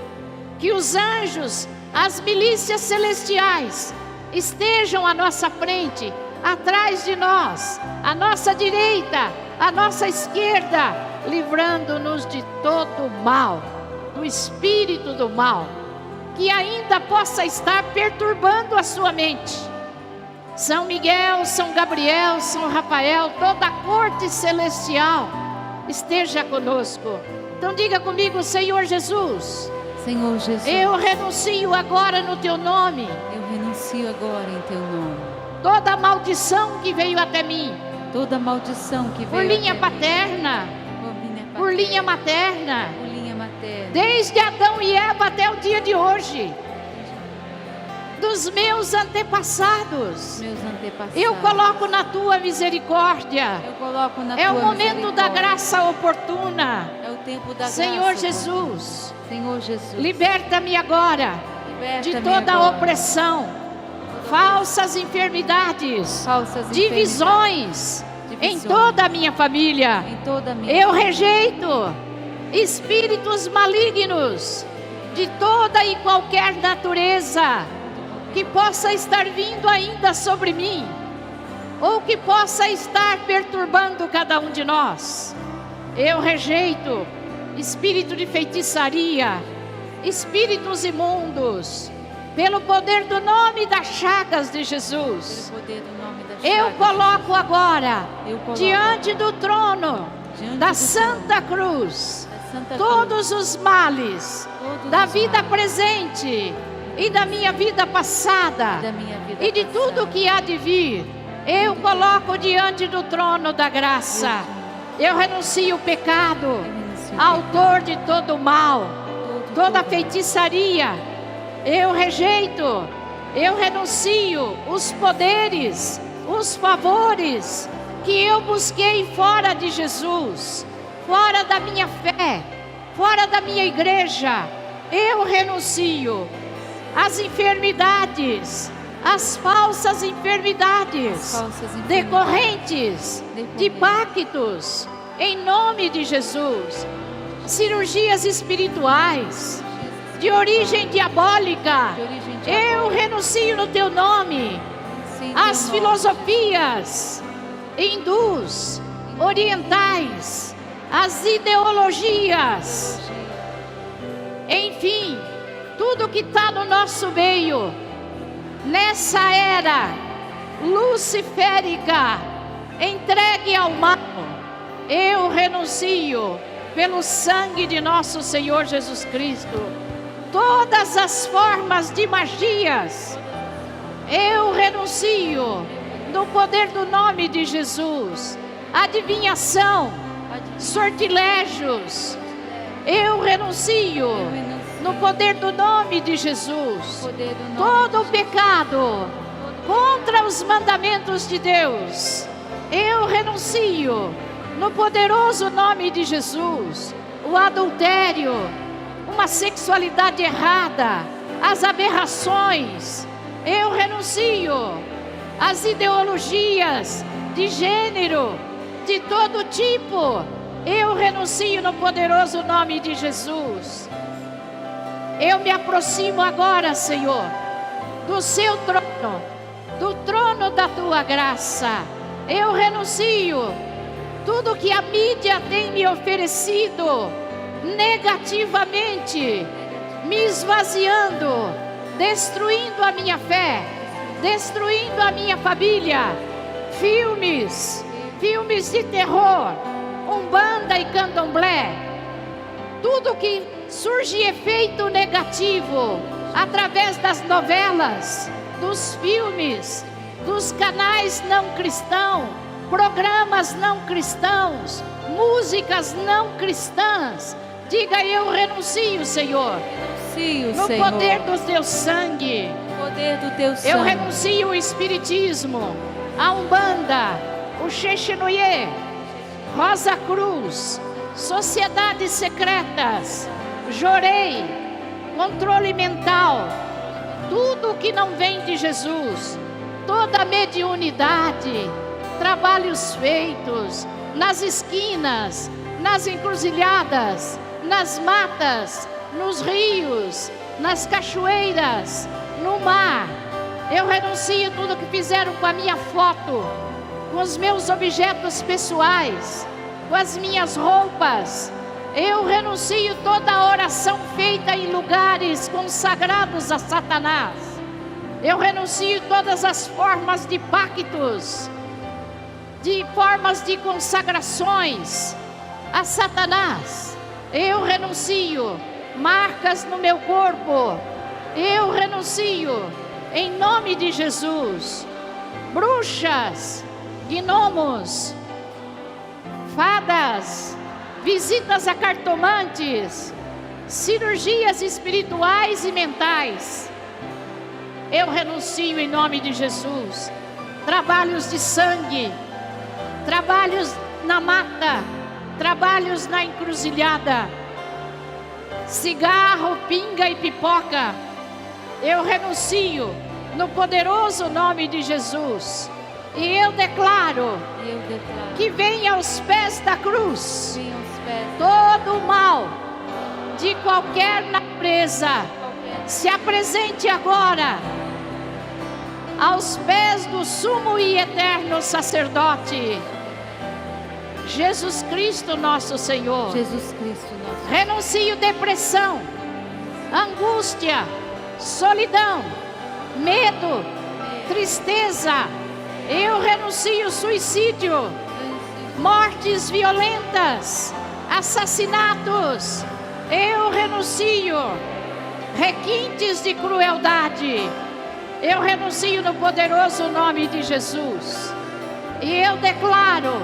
que os anjos, as milícias celestiais estejam à nossa frente, atrás de nós, à nossa direita, à nossa esquerda, livrando-nos de todo o mal, do espírito do mal, que ainda possa estar perturbando a sua mente. São Miguel, São Gabriel, São Rafael, toda a corte celestial esteja conosco. Então diga comigo: Senhor Jesus, Senhor Jesus, eu renuncio agora no teu nome eu renuncio agora em teu nome. toda a maldição que veio até mim, Toda maldição que por veio linha até mim, paterna, por linha materna, por linha materna, desde Adão e Eva até o dia de hoje. dos meus antepassados. meus antepassados. Eu coloco na tua misericórdia. Eu coloco na É tua o momento da misericórdia. graça oportuna. É o tempo da Senhor graça. Jesus, Senhor Jesus. liberta-me agora de Liberta-me toda agora. opressão, falsas enfermidades, Falsas divisões em Divisões. toda a minha família. Em toda a minha Eu rejeito espíritos malignos de toda e qualquer natureza que possa estar vindo ainda sobre mim, ou que possa estar perturbando cada um de nós. Eu rejeito espírito de feitiçaria, espíritos imundos, pelo poder do nome das chagas de Jesus. Pelo poder do nome da Eu chaga, coloco agora Eu coloco diante do trono diante da do Santa Cruz da Santa todos os males Todos da os vida males. presente e da minha vida passada da minha vida e de passada. tudo que há de vir. Eu coloco diante do trono da graça. Eu renuncio o pecado, renuncio o autor de todo o mal, toda todo feitiçaria. Eu rejeito, eu renuncio os poderes, os favores que eu busquei fora de Jesus, fora da minha fé, fora da minha igreja. Eu renuncio às enfermidades, às falsas enfermidades, falsas enfermidades. decorrentes de pactos, em nome de Jesus, cirurgias espirituais, de origem diabólica. De origem Eu diabólica. renuncio no teu nome Sim, às teu nome. filosofias hindus, orientais, as ideologias, enfim, tudo que está no nosso meio, nessa era luciférica, entregue ao mal. Eu renuncio pelo sangue de nosso Senhor Jesus Cristo todas as formas de magias. Eu renuncio no poder do nome de Jesus, adivinhação, sortilégios. Eu renuncio no poder do nome de Jesus Poder do nome todo o de pecado contra os mandamentos de Deus. Eu renuncio no poderoso nome de Jesus o adultério, uma sexualidade errada, as aberrações. Eu renuncio às ideologias de gênero, de todo tipo. Eu renuncio no poderoso nome de Jesus. Eu me aproximo agora, Senhor, do seu trono, do trono da tua graça. Eu renuncio tudo que a mídia tem me oferecido negativamente, me esvaziando, destruindo a minha fé, destruindo a minha família. Filmes de terror, umbanda e candomblé, tudo que surge efeito negativo através das novelas, dos filmes, dos canais não cristãos, programas não cristãos, músicas não cristãs. Diga: eu renuncio, Senhor, Renuncio, no Senhor. poder do teu sangue. Poder do teu sangue. Eu renuncio o espiritismo, a umbanda, o xexenoye, Rosa Cruz, sociedades secretas, jorei, controle mental, tudo que não vem de Jesus, toda mediunidade, trabalhos feitos nas esquinas, nas encruzilhadas, nas matas, nos rios, nas cachoeiras, no mar. Eu renuncio tudo que fizeram com a minha foto, com os meus objetos pessoais, com as minhas roupas. Eu renuncio toda a oração feita em lugares consagrados a Satanás. Eu renuncio todas as formas de pactos, de formas de consagrações a Satanás. Eu renuncio marcas no meu corpo. Eu renuncio em nome de Jesus. Bruxas, gnomos, fadas, visitas a cartomantes, cirurgias espirituais e mentais. eu renuncio em nome de Jesus. Trabalhos de sangue, trabalhos na mata, trabalhos na encruzilhada, cigarro, pinga e pipoca, eu renuncio no poderoso nome de Jesus. E eu declaro que venha aos pés da cruz todo o mal de qualquer natureza. Se apresente agora aos pés do sumo e eterno sacerdote, Jesus Cristo nosso Senhor. Jesus Cristo, nosso Renuncio depressão, angústia, solidão, medo, tristeza. Eu renuncio suicídio, mortes violentas, assassinatos. Eu renuncio requintes de crueldade. Eu renuncio no poderoso nome de Jesus. E eu declaro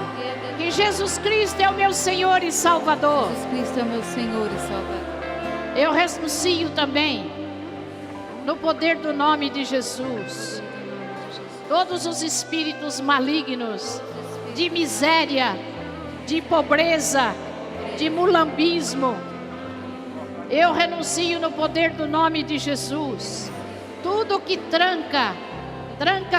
que Jesus Cristo é o meu Senhor e Salvador. Jesus Cristo é o meu Senhor e Salvador. Eu renuncio também no poder do nome de Jesus todos os espíritos malignos de miséria, de pobreza, de mulambismo. Eu renuncio no poder do nome de Jesus tudo que tranca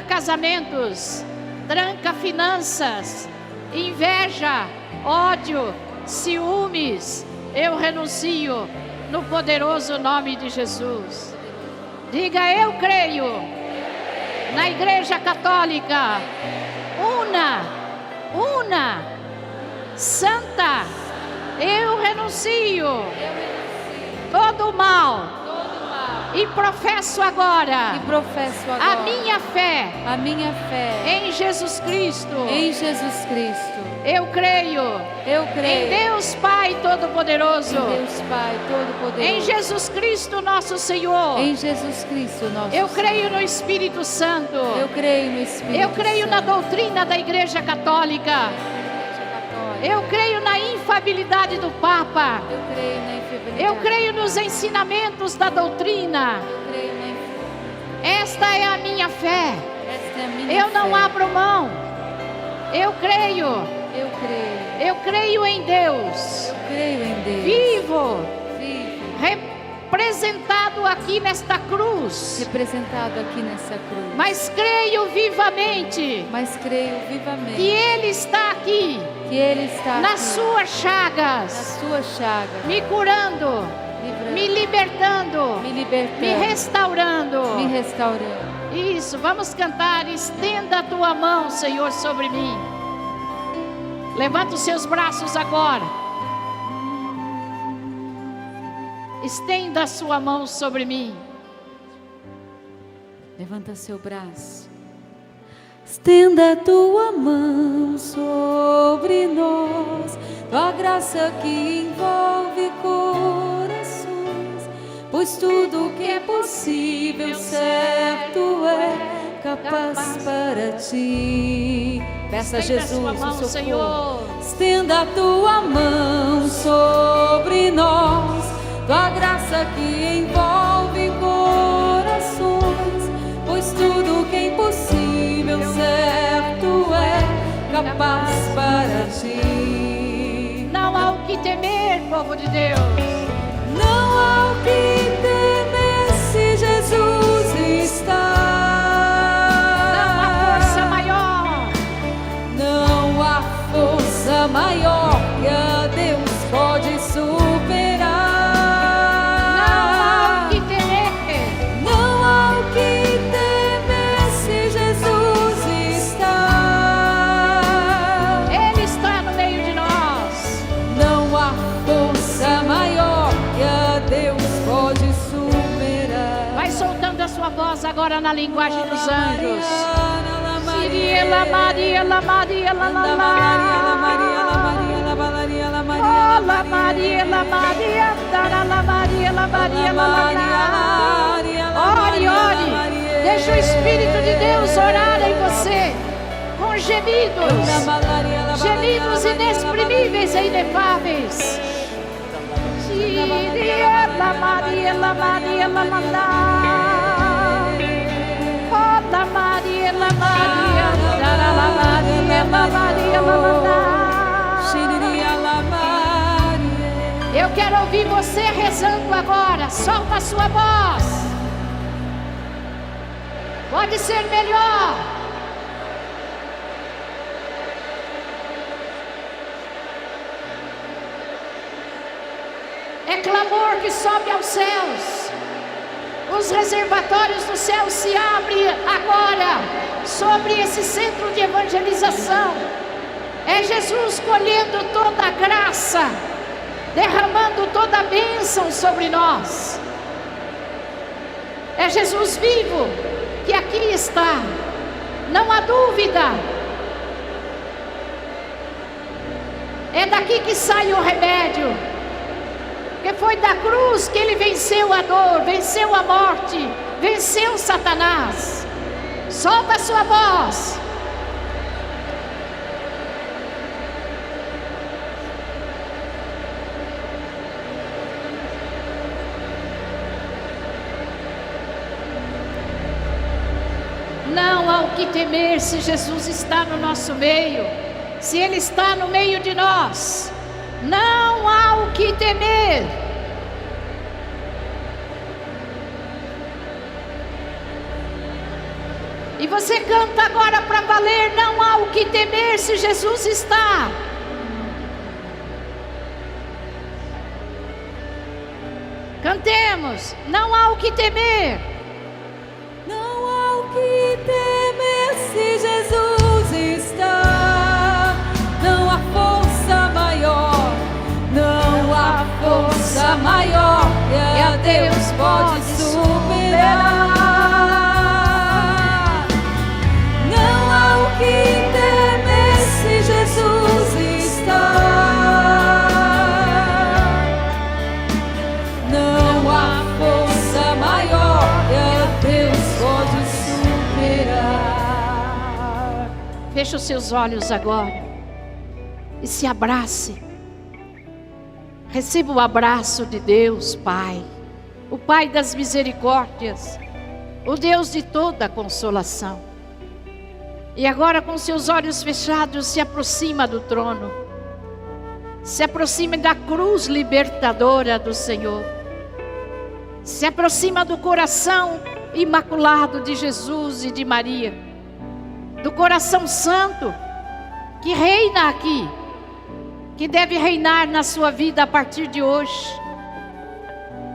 casamentos, tranca finanças, inveja, ódio, ciúmes. Eu renuncio no poderoso nome de Jesus. Diga: eu creio na Igreja Católica, una, santa. Eu renuncio todo o mal e professo agora a minha fé em Jesus Cristo. Em Jesus Cristo. Eu creio em Deus Pai Todo-Poderoso, Em Deus Pai Todo-Poderoso. em Jesus Cristo nosso Senhor. Em Jesus Cristo, nosso Eu Senhor. creio no Espírito Santo. Eu creio no Espírito Eu creio na Santo. doutrina da Igreja Católica. Eu creio na infabilidade do Papa. Eu creio na infidelidade. Eu creio nos ensinamentos da doutrina. Eu creio na infidelidade. Esta é a minha fé. Esta é a minha Eu não fé. abro mão. Eu creio. Eu creio. Eu creio em Deus. Eu creio em Deus. Vivo. Vivo. Representado aqui nesta cruz. Representado aqui nessa cruz. Mas creio vivamente Mas creio vivamente que Ele está aqui. que Ele está Nas aqui, suas nas chagas. suas chagas, Me curando. livrando, Me libertando. me libertando, Me restaurando. me restaurando. Isso, vamos cantar. Estenda a tua mão, Senhor, sobre mim. Levanta os seus braços agora. Estenda a sua mão sobre mim. Levanta seu braço. Estenda a tua mão sobre nós, tua graça que envolve corações, pois tudo que é possível, certo é capaz para ti. Peça a Estenda a Jesus sua o mão, socorro. Senhor. Estenda a tua mão sobre nós, tua graça que envolve corações, pois tudo que é impossível, certo é capaz para ti. Não há o que temer, povo de Deus. Não há o que temer se Jesus está. Não há força maior. Não há força maior que a Deus pode superar. Não há o que temer. Não há o que temer se Jesus está. Ele está no meio de nós. Não há força maior que a Deus pode superar. Vai soltando a sua voz agora na linguagem dos anjos. Siriela Maria, la Maria, la la la. Oh, la Maria, la Maria, dara la Maria, la Maria, la la la. Ore, ore. Deixa o Espírito de Deus orar em você com gemidos, gemidos inexprimíveis e inefáveis. Siriela Maria, la Maria, la la la. Eu quero ouvir você rezando agora. Solta a sua voz. Pode ser melhor. É clamor que sobe aos céus. Os reservatórios do céu se abrem agora sobre esse centro de evangelização. É Jesus colhendo toda a graça, derramando toda a bênção sobre nós. É Jesus vivo que aqui está, não há dúvida. É daqui que sai o remédio, porque foi da cruz que ele venceu a dor, venceu a morte, venceu Satanás. Solta a sua voz. Não há o que temer se Jesus está no nosso meio, se Ele está no meio de nós. Não há o que temer. E você canta agora para valer. Não há o que temer se Jesus está. Cantemos. Não há o que temer. Não há o que temer se Jesus está. Não há força maior, não há força maior que a Deus pode superar. Não há o que temer se Jesus está. Não há força maior que a Deus pode superar. Feche os seus olhos agora e se abrace. Receba o abraço de Deus Pai, o Pai das misericórdias, o Deus de toda consolação. E agora, com seus olhos fechados, se aproxima do trono, se aproxima da cruz libertadora do Senhor, se aproxima do coração imaculado de Jesus e de Maria, do coração santo que reina aqui, que deve reinar na sua vida a partir de hoje.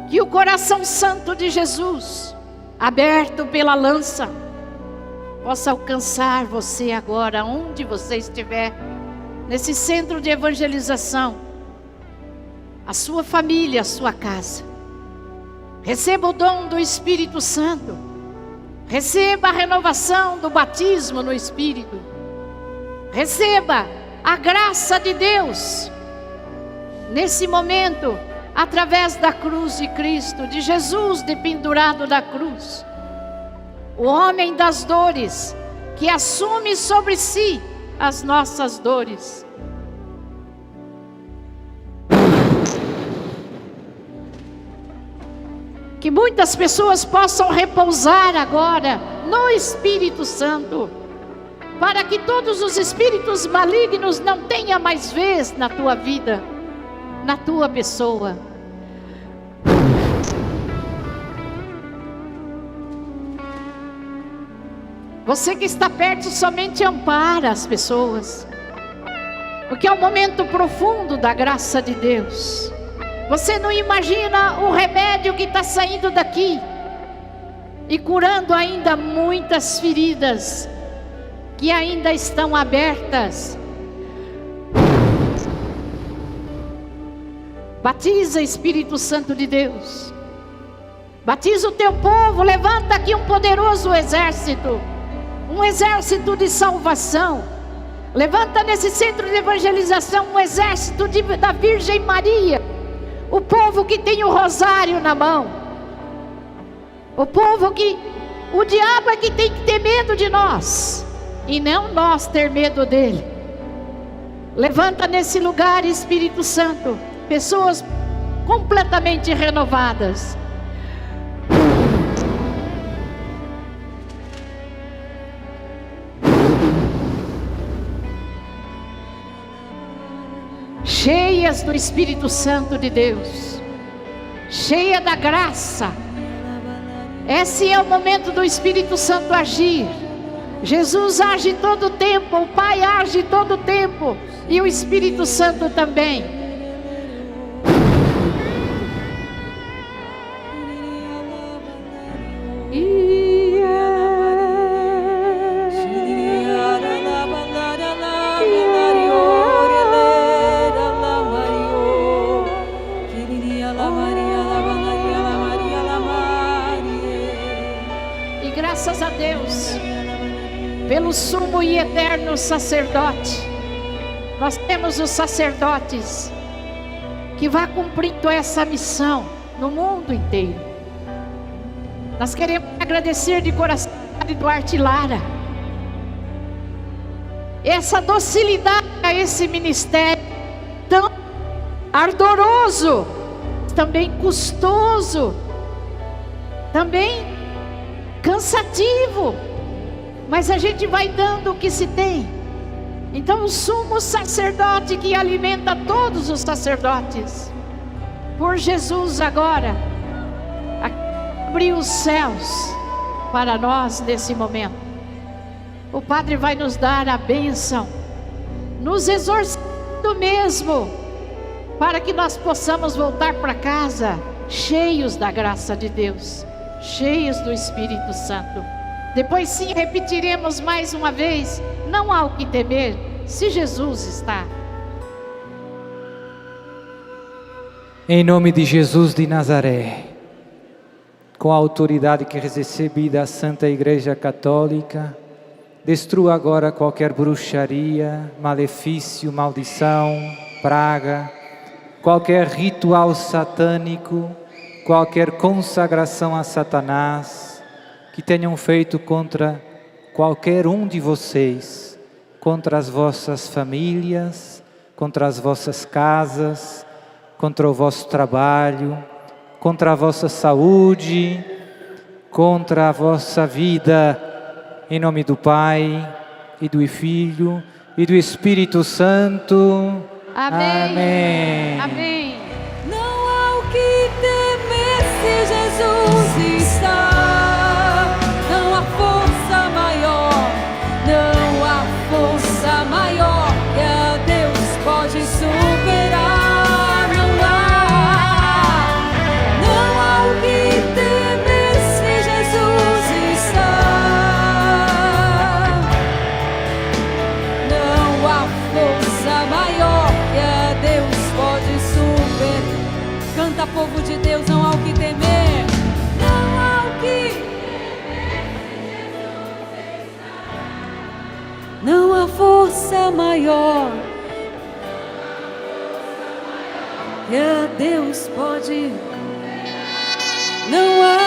Que o coração santo de Jesus, aberto pela lança, possa alcançar você agora, onde você estiver, nesse centro de evangelização, a sua família, a sua casa. Receba o dom do Espírito Santo, receba a renovação do batismo no Espírito, receba a graça de Deus, nesse momento, através da cruz de Cristo, de Jesus dependurado da cruz, o homem das dores, que assume sobre si as nossas dores. Que muitas pessoas possam repousar agora no Espírito Santo, para que todos os espíritos malignos não tenham mais vez na tua vida, na tua pessoa. Você que está perto somente ampara as pessoas, porque é um momento profundo da graça de Deus. Você não imagina o remédio que está saindo daqui e curando ainda muitas feridas que ainda estão abertas. Batiza, Espírito Santo de Deus. Batiza o teu povo. Levanta aqui um poderoso exército, um exército de salvação. Levanta nesse centro de evangelização um exército da Virgem Maria. O povo que tem o rosário na mão. O povo que o diabo é que tem que ter medo de nós, e não nós ter medo dele. Levanta nesse lugar, Espírito Santo, pessoas completamente renovadas. cheias do Espírito Santo de Deus, cheia da graça. Esse é o momento do Espírito Santo agir. Jesus age todo o tempo, o Pai age todo o tempo, e o Espírito Santo também. E graças a Deus, pelo sumo e eterno sacerdote, nós temos os sacerdotes que vão cumprindo essa missão no mundo inteiro. Nós queremos agradecer de coração a Duarte Lara, essa docilidade a esse ministério tão ardoroso, também custoso, também cansativo, mas a gente vai dando o que se tem. Então o sumo sacerdote que alimenta todos os sacerdotes, por Jesus agora, abriu os céus para nós nesse momento. O Padre vai nos dar a bênção, nos exorcizando mesmo, para que nós possamos voltar para casa cheios da graça de Deus, cheios do Espírito Santo. Depois sim repetiremos mais uma vez: não há o que temer, se Jesus está. Em nome de Jesus de Nazaré, com a autoridade que recebi da Santa Igreja Católica, destrua agora qualquer bruxaria, malefício, maldição, praga, qualquer ritual satânico, qualquer consagração a Satanás, que tenham feito contra qualquer um de vocês, contra as vossas famílias, contra as vossas casas, contra o vosso trabalho, contra a vossa saúde, contra a vossa vida, em nome do Pai, e do Filho, e do Espírito Santo. Amém. Amém. Amém. Não há o que temer se Jesus está. Não há força maior, não há força maior que a Deus pode superar. Não há o que temer se Jesus está. Não há força maior que a Deus pode superar. Canta, povo de Deus, não há o que temer. Não há o que. Não há força maior que a Deus pode. Não há.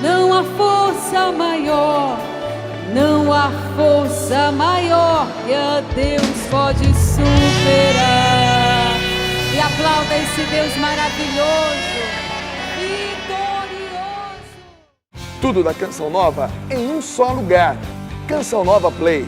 Não há força maior. Não há força maior que a Deus pode superar. E aplauda esse Deus maravilhoso, vitorioso. Tudo da Canção Nova em um só lugar. Canção Nova Play.